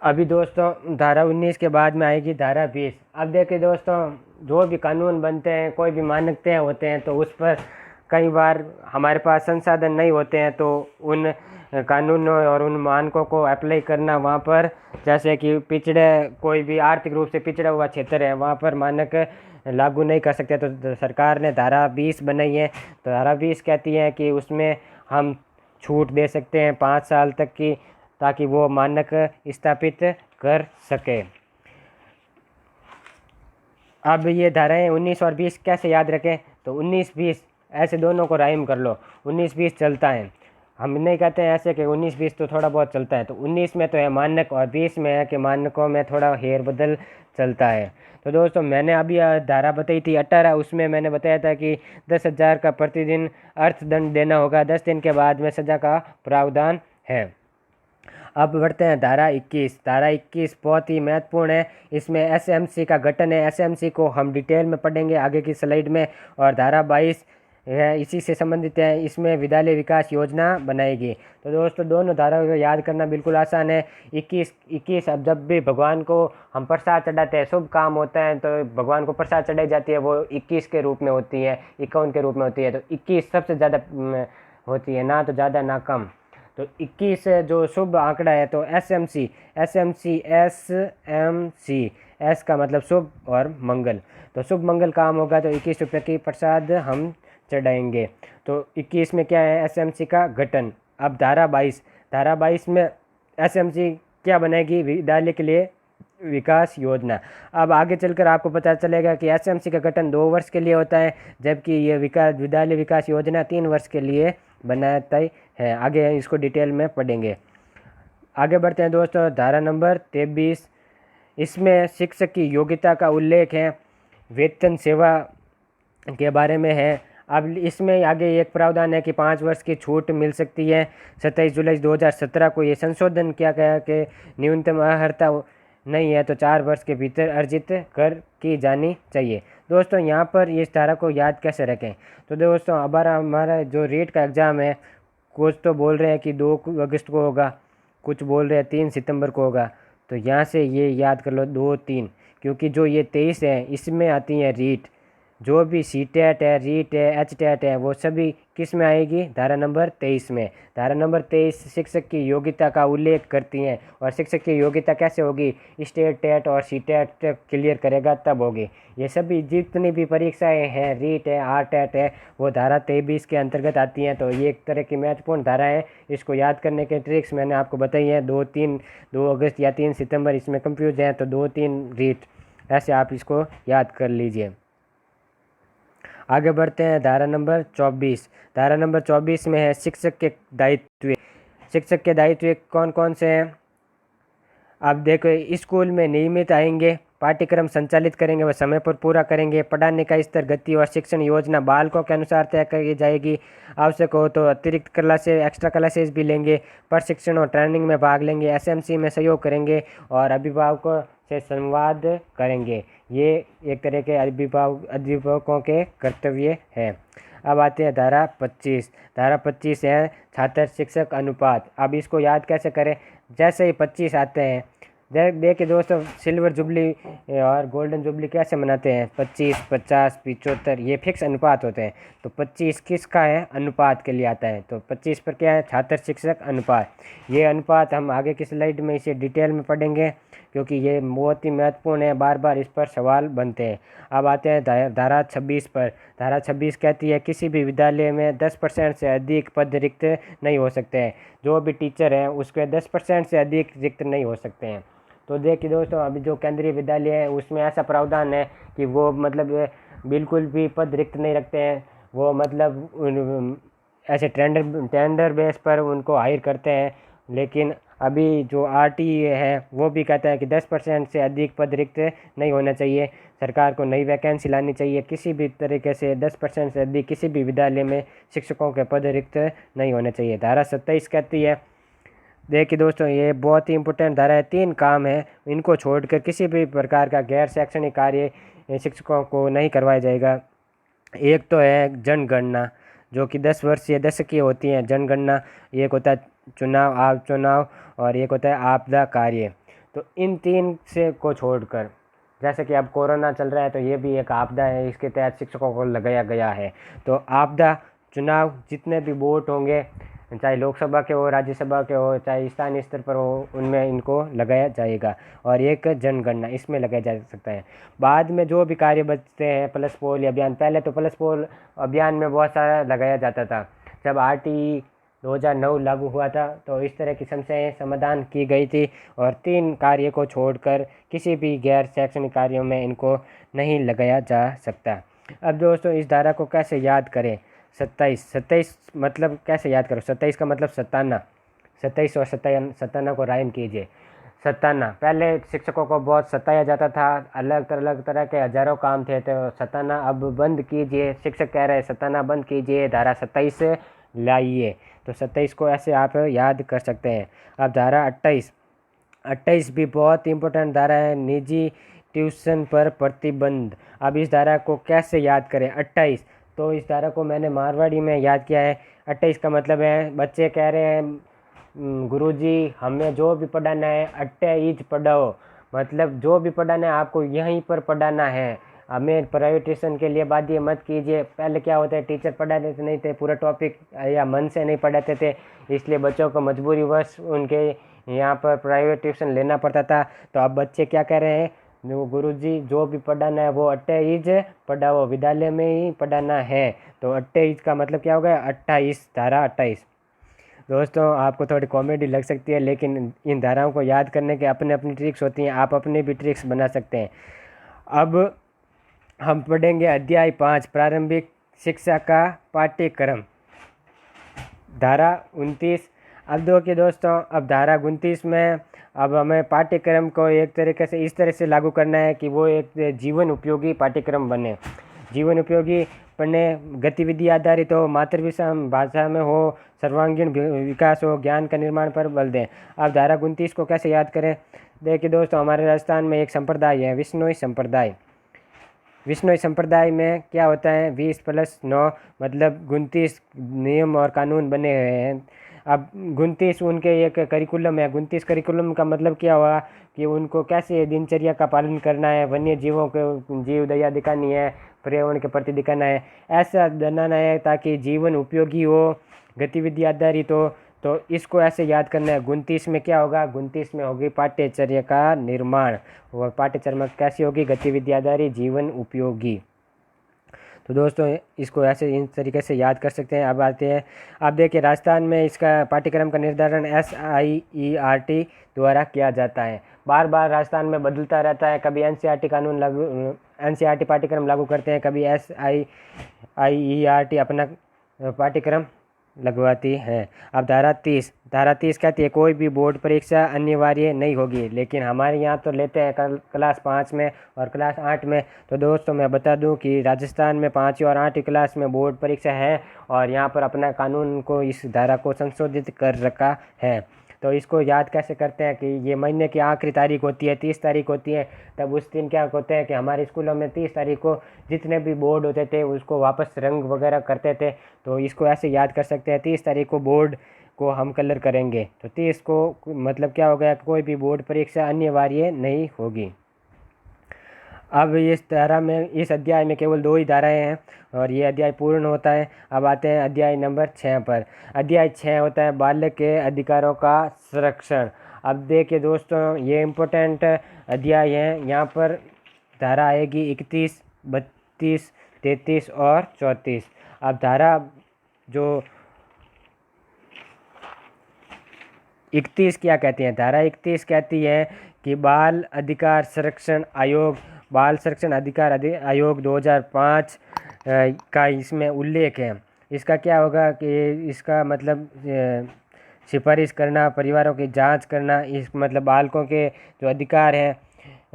अभी दोस्तों धारा 19 के बाद में आएगी धारा 20। अब देखिए दोस्तों जो भी कानून बनते हैं, कोई भी मानक तय होते हैं, तो उस पर कई बार हमारे पास संसाधन नहीं होते हैं, तो उन कानूनों और उन मानकों को अप्लाई करना वहाँ पर, जैसे कि पिछड़े कोई भी आर्थिक रूप से पिछड़ा हुआ क्षेत्र है वहाँ पर मानक लागू नहीं कर सकते। तो सरकार ने धारा 20 बनाई है। तो धारा 20 कहती है कि उसमें हम छूट दे सकते हैं 5 साल तक की, ताकि वो मानक स्थापित कर सके। अब ये धाराएं 19 और 20 कैसे याद रखें? तो 19-20 ऐसे दोनों को राइम कर लो, 19-20 चलता है। हम नहीं कहते हैं ऐसे कि 19-20 तो थोड़ा बहुत चलता है। तो 19 में तो है मानक और 20 में है कि मानकों में थोड़ा हेर बदल चलता है। तो दोस्तों मैंने अभी धारा बताई थी 18, उसमें मैंने बताया था कि 10,000 का प्रतिदिन अर्थदंड देना होगा, 10 दिन के बाद में सज़ा का प्रावधान है। अब बढ़ते हैं धारा 21। धारा 21 बहुत ही महत्वपूर्ण है। इसमें एसएमसी का गठन है। एसएमसी को हम डिटेल में पढ़ेंगे आगे की स्लाइड में। और धारा 22 है, इसी से संबंधित है। इसमें विद्यालय विकास योजना बनाएगी। तो दोस्तों दोनों धाराओं को याद करना बिल्कुल आसान है। 21 अब जब भी भगवान को हम प्रसाद चढ़ाते हैं, शुभ काम होता है तो भगवान को प्रसाद चढ़ाई जाती है, वो 21 के रूप में होती है, 51 के रूप में होती है। तो 21 सबसे ज़्यादा होती है, ना तो ज़्यादा ना कम। तो 21 जो शुभ आंकड़ा है, तो एसएमसी एस का मतलब शुभ और मंगल। तो शुभ मंगल काम होगा तो 21 रुपये की प्रसाद हम चढ़ाएंगे। तो 21 में क्या है? एसएमसी का गठन। अब धारा 22 में एसएमसी क्या बनेगी? विद्यालय के लिए विकास योजना। अब आगे चलकर आपको पता चलेगा कि एसएमसी का गठन 2 वर्ष के लिए होता है, जबकि ये विद्यालय विकास योजना 3 वर्ष के लिए बनाता है। आगे इसको डिटेल में पढ़ेंगे। आगे बढ़ते हैं दोस्तों, धारा नंबर 23। इसमें शिक्षक की योग्यता का उल्लेख है, वेतन सेवा के बारे में है। अब इसमें आगे एक प्रावधान है कि 5 वर्ष की छूट मिल सकती है। 27 जुलाई 2017 को ये संशोधन किया गया कि न्यूनतम अर्हता नहीं है तो 4 वर्ष के भीतर अर्जित कर की जानी चाहिए। दोस्तों यहाँ पर इस धारा को याद कैसे रखें? तो दोस्तों अब हमारा जो रीट का एग्ज़ाम है, कुछ तो बोल रहे हैं कि 2 अगस्त को होगा, कुछ बोल रहे हैं 3 सितंबर को होगा। तो यहाँ से ये याद कर लो 2-3, क्योंकि जो ये 23 है इसमें आती हैं रीट। जो भी सीटेट है, रीट है, एचटेट है, वो सभी किस में आएगी? धारा नंबर 23 में। धारा नंबर 23 शिक्षक की योग्यता का उल्लेख करती हैं। और शिक्षक की योग्यता कैसे होगी? स्टेट टेट और सीटेट क्लियर करेगा तब होगी। ये सभी जितनी भी परीक्षाएं हैं, रीट है, आरटेट है, वो धारा 23 के अंतर्गत आती हैं। तो ये एक तरह की महत्वपूर्ण धारा है। इसको याद करने के ट्रिक्स मैंने आपको बताई हैं। 2 अगस्त या 3 सितंबर इसमें कंफ्यूज हैं, तो 2-3 रीट, ऐसे आप इसको याद कर लीजिए। आगे बढ़ते हैं धारा नंबर 24। धारा नंबर 24 में है शिक्षक के दायित्व। शिक्षक के दायित्व कौन कौन से हैं? अब देखो, स्कूल में नियमित आएंगे, पाठ्यक्रम संचालित करेंगे, वह समय पर पूरा करेंगे, पढ़ाने का स्तर, गति और शिक्षण योजना बालकों के अनुसार तय की जाएगी। आवश्यक हो तो अतिरिक्त क्लासेस, एक्स्ट्रा क्लासेस भी लेंगे, प्रशिक्षण और ट्रेनिंग में भाग लेंगे, एसएमसी में सहयोग करेंगे और अभिभावकों से संवाद करेंगे। ये एक तरह के अभिभावकों के कर्तव्य है। अब आते हैं धारा 25। धारा 25 है छात्र शिक्षक अनुपात। अब इसको याद कैसे करें? जैसे ही 25 आते हैं, देखिए दोस्तों, सिल्वर जुबली और गोल्डन जुबली कैसे मनाते हैं? 25, 50, 75 ये फिक्स अनुपात होते हैं। तो 25 किसका है? अनुपात के लिए आता है। तो 25 पर क्या है? छात्र शिक्षक अनुपात। ये अनुपात हम आगे की स्लाइड में इसे डिटेल में पढ़ेंगे, क्योंकि ये बहुत ही महत्वपूर्ण है, बार बार इस पर सवाल बनते हैं। अब आते हैं धारा 26 पर। धारा 26 कहती है किसी भी विद्यालय में 10% से अधिक पद रिक्त नहीं हो सकते हैं। जो भी टीचर हैं उसके 10% से अधिक रिक्त नहीं हो सकते हैं। तो देखिए दोस्तों, अभी जो केंद्रीय विद्यालय है उसमें ऐसा प्रावधान है कि वो मतलब बिल्कुल भी पद रिक्त नहीं रखते हैं। वो मतलब ऐसे टेंडर बेस पर उनको हायर करते हैं। लेकिन अभी जो आरटीई है वो भी कहता है कि 10% से अधिक पद रिक्त नहीं होना चाहिए। सरकार को नई वैकेंसी लानी चाहिए। किसी भी तरीके से 10% से अधिक किसी भी विद्यालय में शिक्षकों के पद रिक्त नहीं होने चाहिए। धारा 27 कहती है, देखिए दोस्तों, ये बहुत ही इंपॉर्टेंट धारा है। 3 काम है, इनको छोड़कर किसी भी प्रकार का गैर शैक्षणिक कार्य शिक्षकों को नहीं करवाया जाएगा। एक तो है जनगणना, जो कि 10 वर्षीय दशकीय होती हैं। जनगणना एक होता है चुनाव और एक होता है आपदा कार्य। तो इन 3 से को छोड़कर, जैसे कि अब कोरोना चल रहा है तो ये भी एक आपदा है, इसके तहत शिक्षकों को लगाया गया है। तो आपदा, चुनाव, जितने भी वोट होंगे चाहे लोकसभा के हो, राज्यसभा के हो, चाहे स्थानीय स्तर पर हो, उनमें इनको लगाया जाएगा। और एक जनगणना इसमें लगाया जा सकता है। बाद में जो भी कार्य बचते हैं प्लस पोल अभियान, पहले तो प्लस पोल अभियान में बहुत सारा लगाया जाता था। जब RTE 2009 लागू हुआ था तो इस तरह की समस्याएं समाधान की गई थी और 3 कार्य को छोड़कर किसी भी गैर शैक्षणिक कार्यों में इनको नहीं लगाया जा सकता। अब दोस्तों इस धारा को कैसे याद करें? 27 मतलब कैसे याद करो? 27 का मतलब सताना। 27 और सताना को राइम कीजिए। सताना, पहले शिक्षकों को बहुत सताया जाता था, अलग तरह के हजारों काम थे, तो सताना अब बंद कीजिए। शिक्षक कह रहे हैं सताना बंद कीजिए, धारा 27 लाइए। तो 27 को ऐसे आप याद कर सकते हैं। अब धारा 28 भी बहुत इम्पोर्टेंट धारा है, निजी ट्यूशन पर प्रतिबंध। अब इस धारा को कैसे याद करें? 28, तो इस धारा को मैंने मारवाड़ी में याद किया है। 28 का मतलब है, बच्चे कह रहे हैं गुरुजी हमें जो भी पढ़ाना है 28 पढ़ाओ, मतलब जो भी पढ़ाना है आपको यहीं पर पढ़ाना है, हमें प्राइवेट ट्यूशन के लिए बाध्य मत कीजिए। पहले क्या होता है, टीचर पढ़ाते नहीं थे, पूरा टॉपिक या मन से नहीं पढ़ाते थे, इसलिए बच्चों को मजबूरीवश उनके यहाँ पर प्राइवेट ट्यूशन लेना पड़ता था। तो अब बच्चे क्या कह रहे हैं, जो गुरुजी जो भी पढ़ाना है वो 28 पढ़ाओ, विद्यालय में ही पढ़ाना है। तो 28 का मतलब क्या होगा? 28, धारा 28। दोस्तों आपको थोड़ी कॉमेडी लग सकती है, लेकिन इन धाराओं को याद करने के अपने अपनी ट्रिक्स होती हैं, आप अपने भी ट्रिक्स बना सकते हैं। अब हम पढ़ेंगे अध्याय 5 प्रारंभिक शिक्षा का पाठ्यक्रम, धारा 29। अब देखिए दोस्तों, अब धारा 29 में अब हमें पाठ्यक्रम को एक तरीके से इस तरह से लागू करना है कि वो एक जीवन उपयोगी पाठ्यक्रम बने। जीवन उपयोगी पढ़ने, गतिविधि आधारित हो, मातृभाषा भाषा में हो, सर्वांगीण विकास हो, ज्ञान का निर्माण पर बल दें। अब धारा 29 को कैसे याद करें? देखिए दोस्तों, हमारे राजस्थान में एक संप्रदाय है, विश्नोई संप्रदाय। विश्नोई संप्रदाय में क्या होता है, 20+9 मतलब 29 नियम और कानून बने हुए हैं। अब 29 उनके एक करिकुलम है। 29 करिकुलम का मतलब क्या हुआ कि उनको कैसे दिनचर्या का पालन करना है, वन्य जीवों को जीव दया दिखानी है, पर्यावरण के प्रति दिखाना है, ऐसा बनाना है ताकि जीवन उपयोगी हो, गतिविधि आधारित हो। तो इसको ऐसे याद करना है। 29 में क्या होगा? 29 में होगी पाठ्यचर्या का निर्माण, और पाठ्यचर्या कैसी होगी? गतिविधि आधारित, जीवन उपयोगी। तो दोस्तों इसको ऐसे इन तरीके से याद कर सकते हैं। अब आते हैं, आप देखिए राजस्थान में इसका पाठ्यक्रम का निर्धारण SIERT द्वारा किया जाता है। बार बार राजस्थान में बदलता रहता है, कभी NCERT पाठ्यक्रम लागू करते हैं, कभी SIERT अपना पाठ्यक्रम लगवाती है। अब धारा 30 कहती है कोई भी बोर्ड परीक्षा अनिवार्य नहीं होगी, लेकिन हमारे यहाँ तो लेते हैं क्लास 5 में और क्लास 8 में। तो दोस्तों मैं बता दूं कि राजस्थान में 5वीं और 8वीं क्लास में बोर्ड परीक्षा है और यहाँ पर अपना कानून को इस धारा को संशोधित कर रखा है। तो इसको याद कैसे करते हैं कि ये महीने की आखिरी तारीख होती है, 30 तारीख होती है, तब उस दिन क्या होते हैं कि हमारे स्कूलों में 30 तारीख को जितने भी बोर्ड होते थे उसको वापस रंग वगैरह करते थे। तो इसको ऐसे याद कर सकते हैं, 30 तारीख को बोर्ड को हम कलर करेंगे। तो 30 को मतलब क्या हो गया, कोई भी बोर्ड परीक्षा अनिवार्य नहीं होगी। अब इस धारा में, इस अध्याय में केवल 2 ही धाराएं हैं और ये अध्याय पूर्ण होता है। अब आते हैं अध्याय नंबर 6 पर। अध्याय 6 होता है बालक के अधिकारों का संरक्षण। अब देखिए दोस्तों ये इम्पोर्टेंट अध्याय है। यहाँ पर धारा आएगी 31, 32, 33 और 34। अब धारा जो 31 क्या कहती है? धारा 31 कहती है कि बाल अधिकार संरक्षण आयोग, बाल संरक्षण अधिकार आयोग 2005 का इसमें उल्लेख है। इसका क्या होगा कि इसका मतलब सिफारिश करना, परिवारों की जांच करना, इस मतलब बालकों के जो अधिकार हैं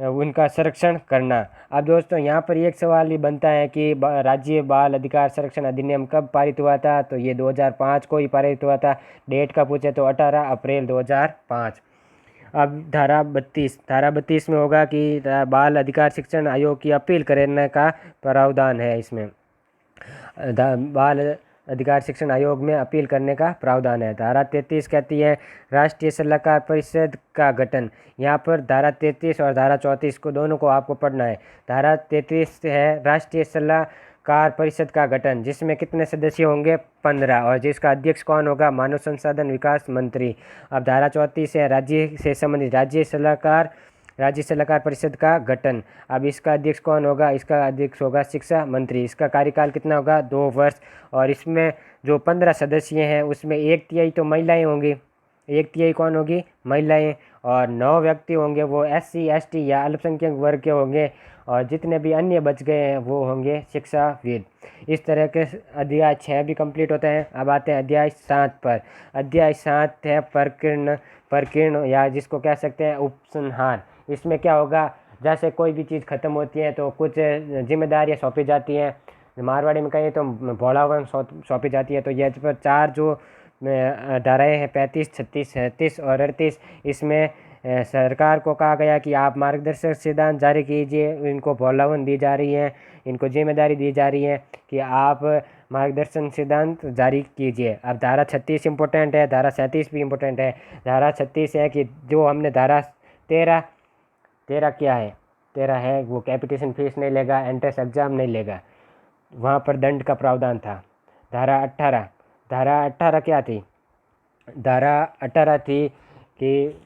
उनका संरक्षण करना। अब दोस्तों यहाँ पर एक सवाल ही बनता है कि राज्य बाल अधिकार संरक्षण अधिनियम कब पारित हुआ था? तो ये 2005 को ही पारित हुआ था। डेट का पूछे तो 18 अप्रैल 2005। अब धारा 32 में होगा कि बाल अधिकार शिक्षण आयोग की अपील करने का प्रावधान है। इसमें बाल अधिकार शिक्षण आयोग में अपील करने का प्रावधान है। धारा 33 कहती है राष्ट्रीय सलाहकार परिषद का गठन। यहाँ पर धारा 33 और धारा 34 को दोनों को आपको पढ़ना है। धारा 33 है राष्ट्रीय सलाह कार परिषद का गठन, जिसमें कितने सदस्य होंगे? 15, और जिसका अध्यक्ष कौन होगा? मानव संसाधन विकास मंत्री। अब धारा 34 है राज्य से संबंधित राज्य सलाहकार परिषद का गठन। अब इसका अध्यक्ष कौन होगा? इसका अध्यक्ष होगा शिक्षा मंत्री। इसका कार्यकाल कितना होगा? 2 वर्ष। और इसमें जो 15 सदस्य हैं उसमें 1/3 तो महिलाएं होंगी, 1/3 कौन होगी? महिलाएं। और 9 व्यक्ति होंगे वो SC ST या अल्पसंख्यक वर्ग के होंगे, और जितने भी अन्य बच गए हैं वो होंगे शिक्षाविद। इस तरह के अध्याय 6 भी कंप्लीट होते हैं। अब आते हैं अध्याय 7 पर। अध्याय 7 है प्रकीर्ण या जिसको कह सकते हैं उपसंहार। इसमें क्या होगा? जैसे कोई भी चीज़ ख़त्म होती है तो कुछ जिम्मेदारियाँ सौंपी जाती हैं, मारवाड़ी में कहें तो भोलावन सौंपी जाती है। तो ये पर 4 जो धाराएँ हैं 35, 36, 37 और 38, इसमें सरकार को कहा गया कि आप मार्गदर्शक सिद्धांत जारी कीजिए। इनको भोलावन दी जा रही है, इनको जिम्मेदारी दी जा रही है कि आप मार्गदर्शन सिद्धांत जारी कीजिए। अब धारा 36 इम्पोर्टेंट है, धारा 37 भी इम्पोर्टेंट है। धारा 36 है कि जो हमने धारा 13 क्या है? 13 है वो कैपिटेशन फीस नहीं लेगा, एंट्रेंस एग्ज़ाम नहीं लेगा, वहाँ पर दंड का प्रावधान था। धारा 18 क्या थी? धारा 18 थी कि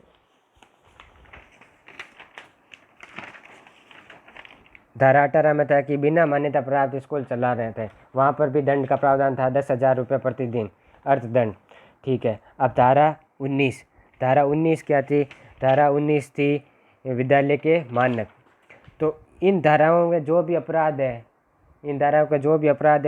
धारा 18 में था कि बिना मान्यता प्राप्त स्कूल चला रहे थे, वहाँ पर भी दंड का प्रावधान था, 10,000 रुपये प्रतिदिन अर्थदंड। ठीक है। अब धारा 19 क्या थी? धारा 19 थी विद्यालय के मानक। तो इन धाराओं में जो भी अपराध है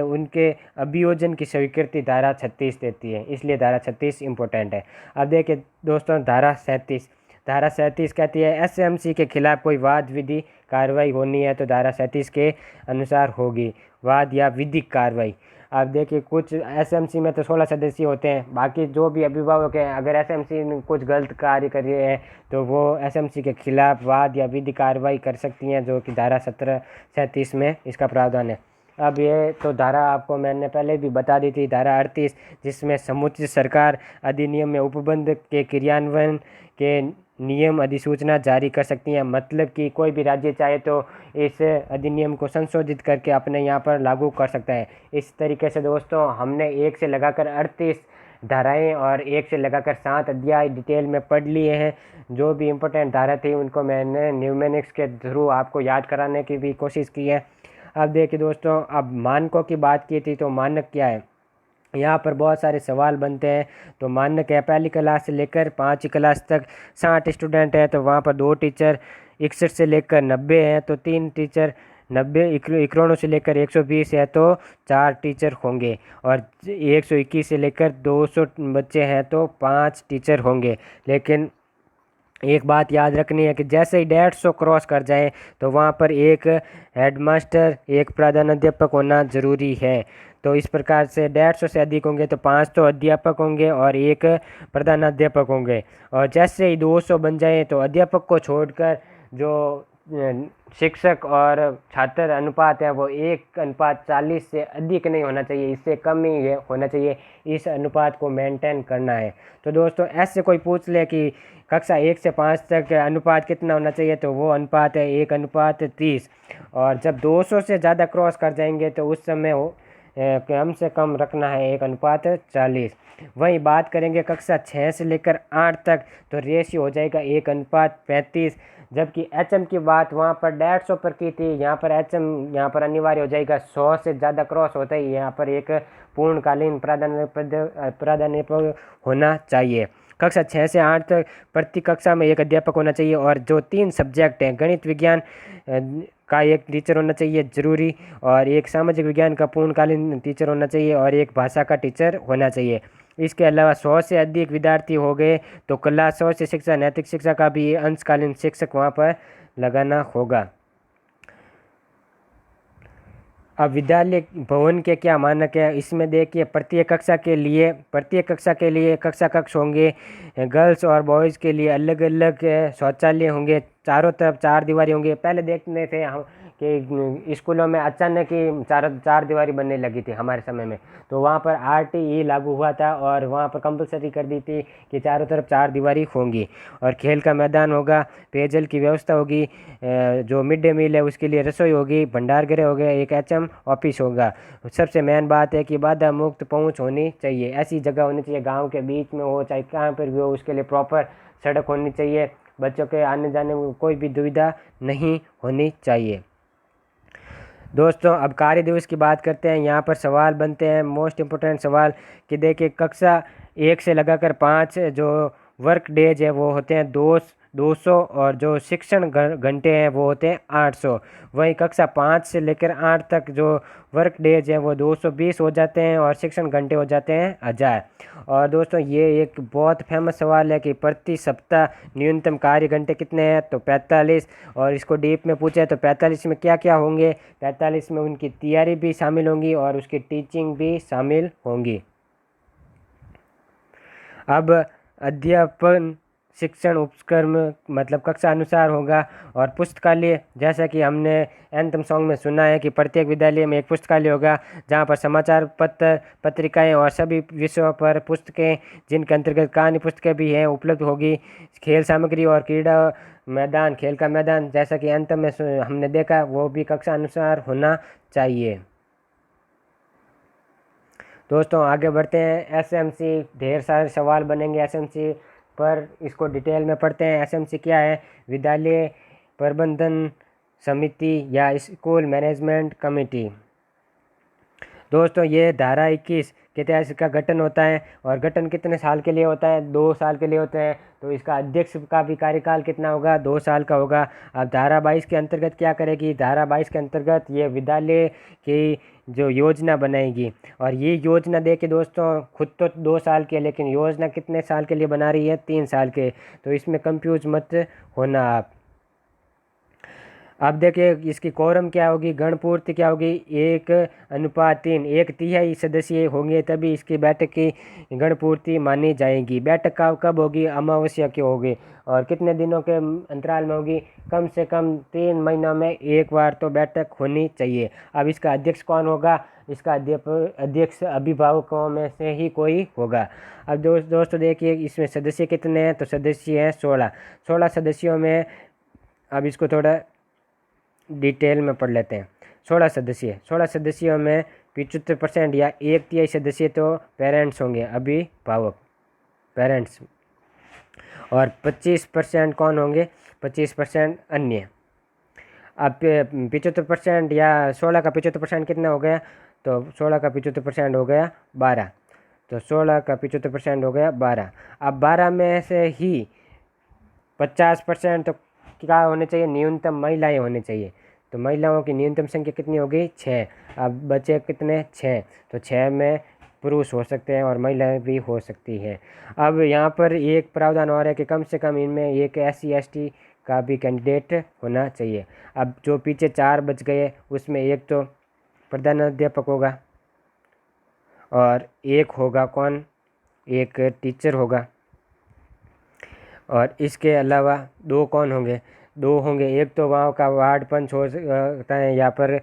उनके अभियोजन की स्वीकृति धारा 36 देती है, इसलिए धारा 36 इम्पोर्टेंट है। अब देखिए दोस्तों धारा 37 कहती है SMC के खिलाफ कोई वाद विधि कार्रवाई होनी है तो धारा 37 के अनुसार होगी, वाद या विधिक कार्रवाई। अब देखिए कुछ SMC में तो 16 सदस्य होते हैं, बाकी जो भी अभिभावक हैं अगर SMC में कुछ गलत कार्य कर रहे हैं तो वो SMC के खिलाफ वाद या विधिक कार्रवाई कर सकती हैं, जो कि धारा 37 में इसका प्रावधान है। अब ये तो धारा आपको मैंने पहले भी बता दी थी, धारा 38, जिसमें समुचित सरकार अधिनियम में उपबंध के क्रियान्वयन के नियम अधिसूचना जारी कर सकती हैं। मतलब कि कोई भी राज्य चाहे तो इस अधिनियम को संशोधित करके अपने यहाँ पर लागू कर सकता है। इस तरीके से दोस्तों हमने 1 से लगाकर 38 धाराएं और 1 से लगाकर 7 अध्याय डिटेल में पढ़ लिए हैं। जो भी इम्पोर्टेंट धारा थी उनको मैंने न्यूमेरिक्स के थ्रू आपको याद कराने की भी कोशिश की है। अब देखिए दोस्तों, अब मानकों की बात की थी तो मानक क्या है, यहाँ पर बहुत सारे सवाल बनते हैं। तो मानक है पहली क्लास से लेकर 5वीं क्लास तक 60 स्टूडेंट है तो वहाँ पर 2 टीचर, 61 से लेकर 90 हैं तो 3 टीचर, 90 इक्रोनों से लेकर 120 है तो 4 टीचर होंगे, और 121 से लेकर 200 बच्चे हैं तो 5 टीचर होंगे। लेकिन एक बात याद रखनी है कि जैसे ही 150 क्रॉस कर जाएं तो वहाँ पर एक हेडमास्टर, एक प्रधानाध्यापक होना ज़रूरी है। तो इस प्रकार से 150 से अधिक होंगे तो 5 तो अध्यापक होंगे और 1 प्रधानाध्यापक होंगे, और जैसे ही 200 बन जाएं तो अध्यापक को छोड़कर जो शिक्षक और छात्र अनुपात है वो 1:40 से अधिक नहीं होना चाहिए, इससे कम ही होना चाहिए। इस अनुपात को मेंटेन करना है। तो दोस्तों ऐसे कोई पूछ ले कि कक्षा 1 से 5 तक अनुपात कितना होना चाहिए तो वो अनुपात है 1:30, और जब 200 से ज़्यादा क्रॉस कर जाएंगे तो उस समय वो कम से कम रखना है 1:40। वहीं बात करेंगे कक्षा 6 से लेकर 8 तक तो रेशियो हो जाएगा 1:35, जबकि HM की बात वहाँ पर 150 पर की थी, यहाँ पर HM यहाँ पर अनिवार्य हो जाएगा। 100 से ज़्यादा क्रॉस होता ही यहाँ पर एक पूर्णकालीन प्राध्यापक होना चाहिए। कक्षा 6 से 8 तक प्रति कक्षा में 1 अध्यापक होना चाहिए, और जो 3 सब्जेक्ट हैं गणित विज्ञान का 1 टीचर होना चाहिए ज़रूरी, और 1 सामाजिक विज्ञान का पूर्णकालीन टीचर होना चाहिए, और 1 भाषा का टीचर होना चाहिए। इसके अलावा 100 से अधिक विद्यार्थी हो गए तो कला, स्वास्थ्य शिक्षा, नैतिक शिक्षा का भी अंशकालीन शिक्षक वहाँ पर लगाना होगा। अब विद्यालय भवन के क्या मानक है, इसमें देखिए प्रत्येक कक्षा के लिए कक्षा कक्ष होंगे, गर्ल्स और बॉयज़ के लिए अलग अलग शौचालय होंगे, चारों तरफ 4 दीवारें होंगे। पहले देखते थे हम कि स्कूलों में अचानक ही चार दीवारी बनने लगी थी हमारे समय में, तो वहाँ पर RTE लागू हुआ था और वहाँ पर कंपलसरी कर दी थी कि चारों तरफ 4 दीवारी होंगी और खेल का मैदान होगा, पेयजल की व्यवस्था होगी, जो मिड डे मील है उसके लिए रसोई होगी, भंडार गृह हो गया, एक HM ऑफिस होगा। सबसे मेन बात है कि बाधा मुक्त पहुँच होनी चाहिए, ऐसी जगह होनी चाहिए, गाँव के बीच में हो चाहे कहाँ पर भी हो, उसके लिए प्रॉपर सड़क होनी चाहिए, बच्चों के आने जाने में कोई भी दुविधा नहीं होनी चाहिए। दोस्तों अब कार्य दिवस की बात करते हैं। यहाँ पर सवाल बनते हैं, मोस्ट इम्पोर्टेंट सवाल कि देखिए कक्षा 1 से लगाकर 5 जो वर्क डेज है वो होते हैं 200 और जो शिक्षण घंटे हैं वो होते हैं 800। वहीं कक्षा 5 से लेकर 8 तक जो वर्क डेज हैं वो 220 हो जाते हैं और शिक्षण घंटे हो जाते हैं 1000। और दोस्तों ये एक बहुत फेमस सवाल है कि प्रति सप्ताह न्यूनतम कार्य घंटे कितने हैं, तो 45। और इसको डीप में पूछे तो 45 में क्या क्या होंगे, 45 में उनकी तैयारी भी शामिल होंगी और उसकी टीचिंग भी शामिल होंगी। अब अध्यापन शिक्षण उपक्रम मतलब कक्षा अनुसार होगा। और पुस्तकालय, जैसा कि हमने एंथम सॉन्ग में सुना है कि प्रत्येक विद्यालय में एक पुस्तकालय होगा जहां पर समाचार पत्र, पत्रिकाएं और सभी विषयों पर पुस्तकें, जिनके अंतर्गत कहानी पुस्तकें भी हैं, उपलब्ध होगी। खेल सामग्री और क्रीड़ा मैदान, खेल का मैदान जैसा कि एंथम में हमने देखा वो भी कक्षा अनुसार होना चाहिए। दोस्तों आगे बढ़ते हैं। SMC, ढेर सारे सवाल बनेंगे SMC पर, इसको डिटेल में पढ़ते हैं। SMC क्या है? विद्यालय प्रबंधन समिति या स्कूल मैनेजमेंट कमेटी। दोस्तों ये धारा 21 के तहत इसका गठन होता है और गठन कितने साल के लिए होता है? 2 साल के लिए होता है। तो इसका अध्यक्ष का भी कार्यकाल कितना होगा? 2 साल का होगा। अब धारा 22 के अंतर्गत क्या करेगी? धारा 22 के अंतर्गत ये विद्यालय की जो योजना बनाएगी और ये योजना दे के दोस्तों खुद तो 2 साल के, लेकिन योजना कितने साल के लिए बना रही है? 3 साल के। तो इसमें कंफ्यूज मत होना आप। अब देखिए इसकी कोरम क्या होगी, गणपूर्ति क्या होगी? 1:3, 1/3 सदस्य होंगे तभी इसकी बैठक की गणपूर्ति मानी जाएगी। बैठक कब होगी? अमावस्या की होगी। और कितने दिनों के अंतराल में होगी? कम से कम 3 महीनों में एक बार तो बैठक होनी चाहिए। अब इसका अध्यक्ष कौन होगा? इसका अध्यक्ष अभिभावकों में से ही कोई होगा। अब दोस्तों देखिए इसमें सदस्य कितने हैं? तो सदस्य हैं 16 सदस्यों में। अब इसको थोड़ा डिटेल में पढ़ लेते हैं। 16 सदस्यों में 75% या 1/3 सदस्य तो पेरेंट्स होंगे, अभिभावक, पेरेंट्स। और 25% कौन होंगे? 25% अन्य। अब 75% या 16 का 75% कितना हो गया? तो 16 का 75% हो गया 12। तो 16 का 75% हो गया 12। अब 12 में से ही 50% तो क्या होने चाहिए? न्यूनतम महिलाएं होनी चाहिए। तो महिलाओं की न्यूनतम संख्या कितनी हो गई? 6। अब बचे कितने? 6। तो 6 में पुरुष हो सकते हैं और महिलाएं भी हो सकती हैं। अब यहाँ पर एक प्रावधान और है कि कम से कम इनमें एक SC/ST का भी कैंडिडेट होना चाहिए। अब जो पीछे 4 बच गए उसमें एक तो प्रधानाध्यापक होगा और एक होगा कौन? एक टीचर होगा। और इसके अलावा 2 कौन होंगे? 2 होंगे, एक तो वहाँ का वार्ड पंच हो सकता है, यहाँ पर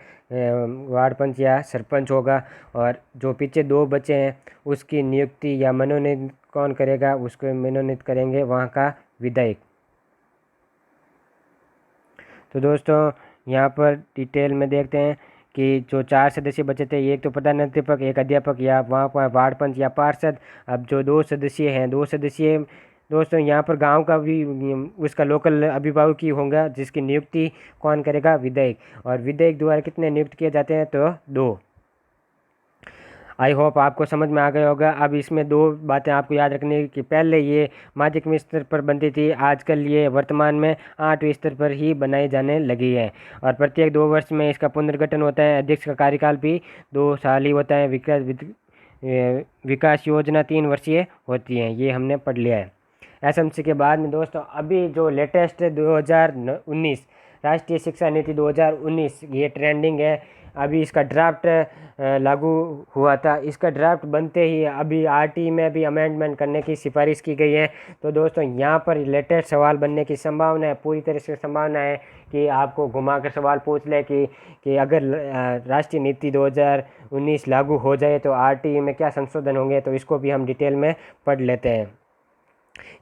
वार्ड पंच या सरपंच होगा। और जो पीछे 2 बचे हैं उसकी नियुक्ति या मनोनीत कौन करेगा? उसको मनोनीत करेंगे वहाँ का विधायक। तो दोस्तों यहाँ पर डिटेल में देखते हैं कि जो 4 सदस्य बचे थे, एक तो प्रधानाध्यापक, एक अध्यापक या वहाँ का वार्ड पंच या पार्षद। अब जो 2 सदस्य हैं, 2 सदस्य दोस्तों यहाँ पर गांव का भी उसका लोकल अभिभावक ही होगा जिसकी नियुक्ति कौन करेगा? विधायक। और विधायक द्वारा कितने नियुक्त किए जाते हैं? तो 2। आई होप आपको समझ में आ गया होगा। अब इसमें 2 बातें आपको याद रखनी कि पहले ये माध्यमिक स्तर पर बनती थी, आजकल ये वर्तमान में 8वें स्तर पर ही बनाई जाने लगी है। और प्रत्येक 2 वर्ष में इसका पुनर्गठन होता है। अध्यक्ष का कार्यकाल भी 2 साल ही होता है। विकास योजना 3 वर्षीय होती है, ये हमने पढ़ लिया है। SMC के बाद में दोस्तों अभी जो लेटेस्ट 2019 राष्ट्रीय शिक्षा नीति 2019 ये ट्रेंडिंग है। अभी इसका ड्राफ्ट लागू हुआ था। इसका ड्राफ्ट बनते ही अभी आरटी में भी अमेंडमेंट करने की सिफारिश की गई है। तो दोस्तों यहाँ पर लेटेस्ट सवाल बनने की संभावना है, पूरी तरह से संभावना है कि आपको घुमा कर सवाल पूछ ले कि अगर राष्ट्रीय नीति 2019 लागू हो जाए तो आरटी में क्या संशोधन होंगे। तो इसको भी हम डिटेल में पढ़ लेते हैं।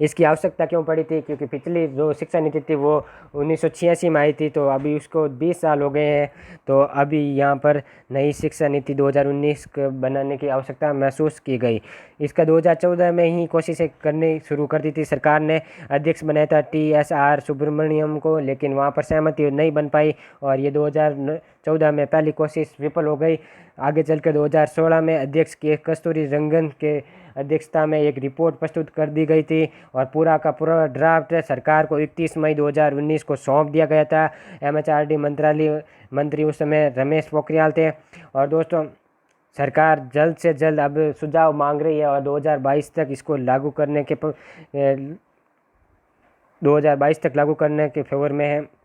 इसकी आवश्यकता क्यों पड़ी थी, क्योंकि पिछली जो शिक्षा नीति थी वो 1986 में आई थी, तो अभी उसको 20 साल हो गए हैं। तो अभी यहाँ पर नई शिक्षा नीति 2019 बनाने की आवश्यकता महसूस की गई। इसका 2014 में ही कोशिशें करनी शुरू कर दी थी सरकार ने। अध्यक्ष बनाया था TSR सुब्रमण्यम को, लेकिन वहाँ पर सहमति नहीं बन पाई और ये 2014 में पहली कोशिश विफल हो गई। आगे चल कर 2016 में अध्यक्ष के कस्तूरी रंगन के अध्यक्षता में एक रिपोर्ट प्रस्तुत कर दी गई थी और पूरा का पूरा ड्राफ्ट सरकार को 31 मई 2019 को सौंप दिया गया था। MHRD मंत्रालय मंत्री उस समय रमेश पोखरियाल थे। और दोस्तों सरकार जल्द से जल्द अब सुझाव मांग रही है और 2022 तक इसको लागू करने के 2022 तक लागू करने के फेवर में है।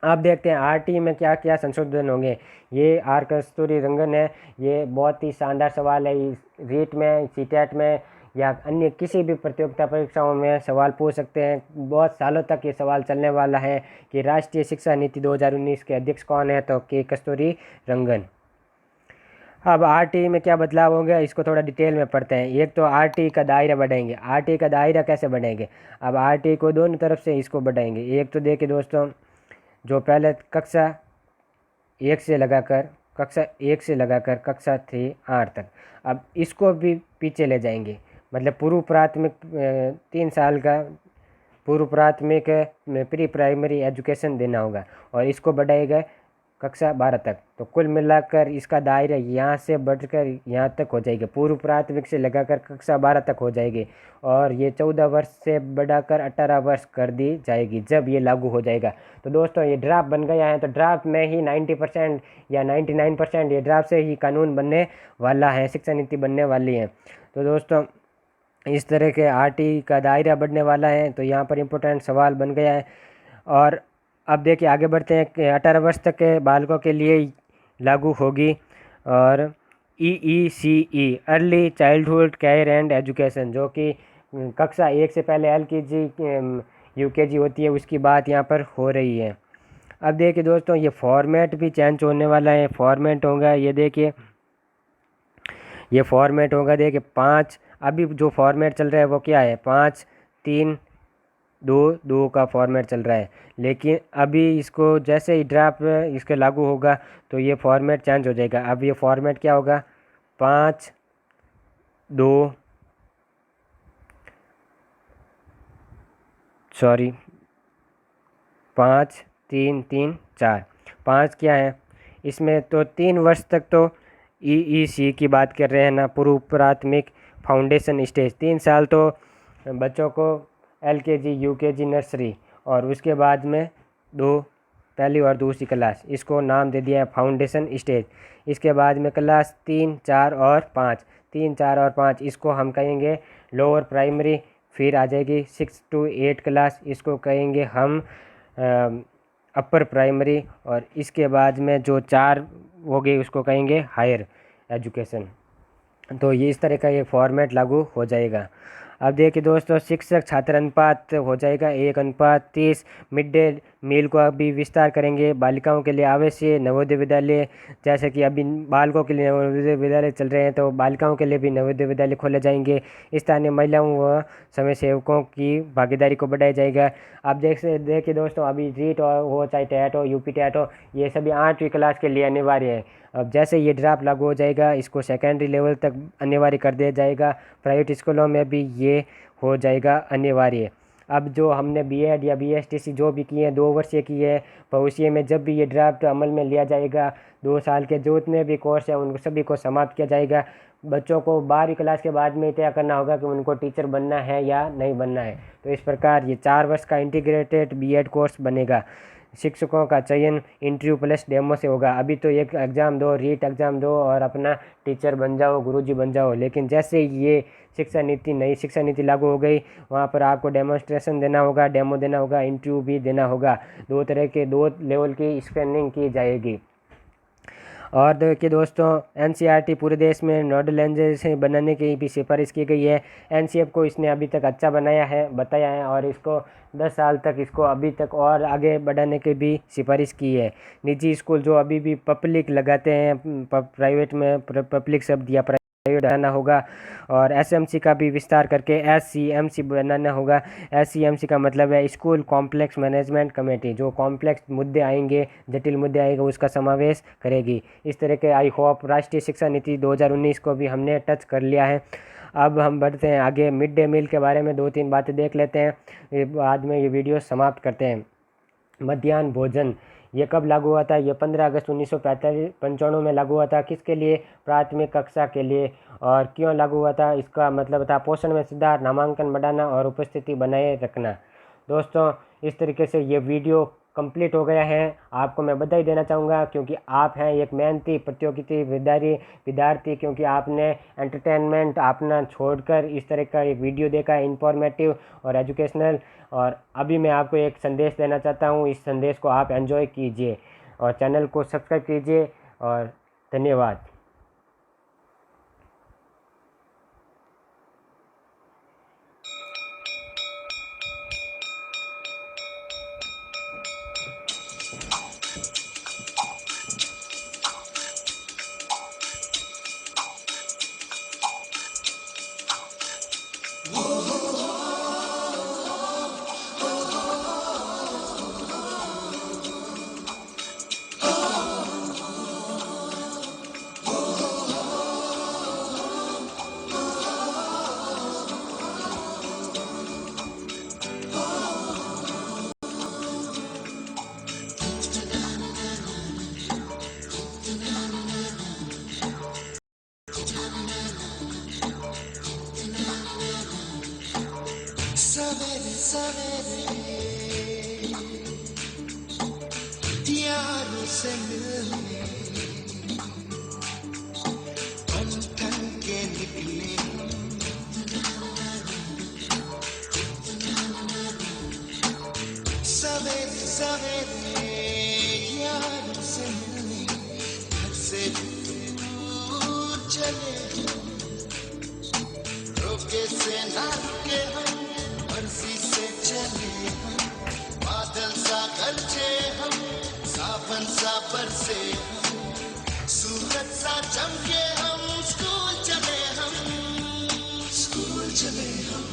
आप देखते हैं आरटी में क्या क्या संशोधन होंगे। ये आर कस्तूरी रंगन है, ये बहुत ही शानदार सवाल है। रीट में, सीटेट में या अन्य किसी भी प्रतियोगिता परीक्षाओं में सवाल पूछ सकते हैं। बहुत सालों तक ये सवाल चलने वाला है कि राष्ट्रीय शिक्षा नीति 2019 के अध्यक्ष कौन है, तो के कस्तूरी रंगन। अब आरटी में क्या बदलाव होंगे इसको थोड़ा डिटेल में पढ़ते हैं। एक तो आरटी का दायरा बढ़ाएंगे। आरटी का दायरा कैसे बढ़ाएंगे? अब आरटी को दोनों तरफ से इसको बढ़ाएंगे। एक तो देखिए दोस्तों, जो पहले कक्षा 1 से लगाकर कक्षा 3-8 तक, अब इसको भी पीछे ले जाएंगे। मतलब पूर्व प्राथमिक 3 साल का पूर्व प्राथमिक प्री प्राइमरी एजुकेशन देना होगा और इसको बढ़ाएगा कक्षा 12 तक। तो कुल मिलाकर इसका दायरा यहाँ से बढ़कर यहाँ तक हो जाएगा, पूर्व प्राथमिक से लगाकर कक्षा 12 तक हो जाएगी। और ये 14 वर्ष से बढ़ाकर 18 वर्ष कर दी जाएगी जब ये लागू हो जाएगा। तो दोस्तों ये ड्राफ्ट बन गया है, तो ड्राफ्ट में ही 90% या 99% ये ड्राफ्ट से ही कानून बनने वाला है, शिक्षा नीति बनने वाली है। तो दोस्तों इस तरह के आरटी का दायरा बढ़ने वाला है। तो यहाँ पर इम्पोर्टेंट सवाल बन गया है। और अब देखिए आगे बढ़ते हैं कि 18 वर्ष तक के बालकों के लिए लागू होगी। और EECE early childhood care and education, जो कि कक्षा 1 से पहले LKG UKG होती है, उसकी बात यहाँ पर हो रही है। अब देखिए दोस्तों ये फॉर्मेट भी चेंज होने वाला है। फॉर्मेट होगा ये देखिए, ये फॉर्मेट होगा देखिए 5, अभी जो फॉर्मेट चल रहा है वो क्या है, 5-3-2-2 का फॉर्मेट चल रहा है। लेकिन अभी इसको जैसे ही ड्राफ्ट इसके लागू होगा तो ये फॉर्मेट चेंज हो जाएगा। अब ये फॉर्मेट क्या होगा, 5-3-3-4। 5 क्या है इसमें, तो 3 वर्ष तक तो EEC की बात कर रहे हैं ना, पूर्व प्राथमिक फाउंडेशन स्टेज। 3 साल तो बच्चों को LKG UKG नर्सरी, और उसके बाद में 2 पहली और दूसरी क्लास, इसको नाम दे दिया है फाउंडेशन स्टेज। इसके बाद में क्लास 3, 4 और 5, 3, 4 और 5 इसको हम कहेंगे लोअर प्राइमरी। फिर आ जाएगी 6 to 8 क्लास, इसको कहेंगे हम अपर प्राइमरी। और इसके बाद में जो 4 हो गई उसको कहेंगे हायर एजुकेशन। तो ये इस तरह का ये फॉर्मेट लागू हो जाएगा। अब देखिए दोस्तों शिक्षक छात्र अनुपात हो जाएगा 1:30। मिड डे मील को अभी विस्तार करेंगे। बालिकाओं के लिए आवश्यक नवोदय विद्यालय, जैसे कि अभी बालकों के लिए नवोदय विद्यालय चल रहे हैं, तो बालिकाओं के लिए भी नवोदय विद्यालय खोले जाएंगे। स्थानीय महिलाओं व समय सेवकों की भागीदारी को बढ़ाया जाएगा। आप देखिए दोस्तों, अभी रीट हो चाहे टेट हो, यूपी टेट हो, ये सभी 8वीं क्लास के लिए अनिवार्य है। अब जैसे ये ड्राफ्ट लागू हो जाएगा इसको सेकेंडरी लेवल तक अनिवार्य कर दिया जाएगा। प्राइवेट स्कूलों में भी ये हो जाएगा अनिवार्य। अब जो हमने BEd या BSTC जो भी किए हैं 2 वर्षीय की है, भविष्य में जब भी ये ड्राफ्ट अमल में लिया जाएगा 2 साल के जितने भी कोर्स हैं उनको सभी को समाप्त किया जाएगा। बच्चों को 12वीं क्लास के बाद में तय करना होगा कि उनको टीचर बनना है या नहीं बनना है। तो इस प्रकार ये 4 वर्ष का इंटीग्रेटेड BEd कोर्स बनेगा। शिक्षकों का चयन इंटरव्यू प्लस डेमो से होगा। अभी तो एक एग्ज़ाम दो, रीट एग्ज़ाम दो और अपना टीचर बन जाओ, गुरुजी बन जाओ। लेकिन जैसे ये नई शिक्षा नीति लागू हो गई, वहाँ पर आपको डेमोन्स्ट्रेशन देना होगा, डेमो देना होगा, इंटरव्यू भी देना होगा। 2 लेवल की स्क्रीनिंग की जाएगी। और देखिए दोस्तों, एनसीईआरटी पूरे देश में नोडल एजेंसी बनाने की भी सिफारिश की गई है। एनसीएफ को इसने अभी तक अच्छा बताया है और इसको 10 साल तक इसको अभी तक और आगे बढ़ाने की भी सिफारिश की है। निजी स्कूल जो अभी भी पब्लिक लगाते हैं, प्राइवेट में पब्लिक शब्द या प्राइवेट बनाना होगा, और एसएमसी का भी विस्तार करके एससीएमसी बनाना होगा। एससीएमसी का मतलब है स्कूल कॉम्प्लेक्स मैनेजमेंट कमेटी, जो कॉम्प्लेक्स मुद्दे आएंगे, जटिल मुद्दे आएंगे, उसका समावेश करेगी। इस तरह के आई होप राष्ट्रीय शिक्षा नीति 2019 को भी हमने टच कर लिया है। अब हम बढ़ते हैं आगे, मिड डे मील के बारे में 2-3 बातें देख लेते हैं, बाद में ये वीडियो समाप्त करते हैं। मध्याह्न भोजन ये कब लागू हुआ था? ये 15 अगस्त 1995 में लागू हुआ था। किसके लिए? प्राथमिक कक्षा के लिए। और क्यों लागू हुआ था? इसका मतलब था पोषण में सुधार, नामांकन बढ़ाना और उपस्थिति बनाए रखना। दोस्तों, इस तरीके से ये वीडियो कंप्लीट हो गया है। आपको मैं बधाई देना चाहूँगा क्योंकि आप हैं एक मेहनती प्रतियोगिता विद्यार्थी, क्योंकि आपने एंटरटेनमेंट अपना छोड़कर इस तरह का एक वीडियो देखा है, इंफॉर्मेटिव और एजुकेशनल। और अभी मैं आपको एक संदेश देना चाहता हूँ, इस संदेश को आप एंजॉय कीजिए और चैनल को सब्सक्राइब कीजिए। और धन्यवाद। सवेरे सवेरे यारों से मिलने ठन ठन के निकले, सवेरे सवेरे यारों से मिलने घर से दूर चले, रोके से ना रुके हम, मर्जी से चले हम, बादल सा गरजे हम, सावन सा बरसे हम, सूरज सा चमके हम, स्कूल चले हम, स्कूल चले हम।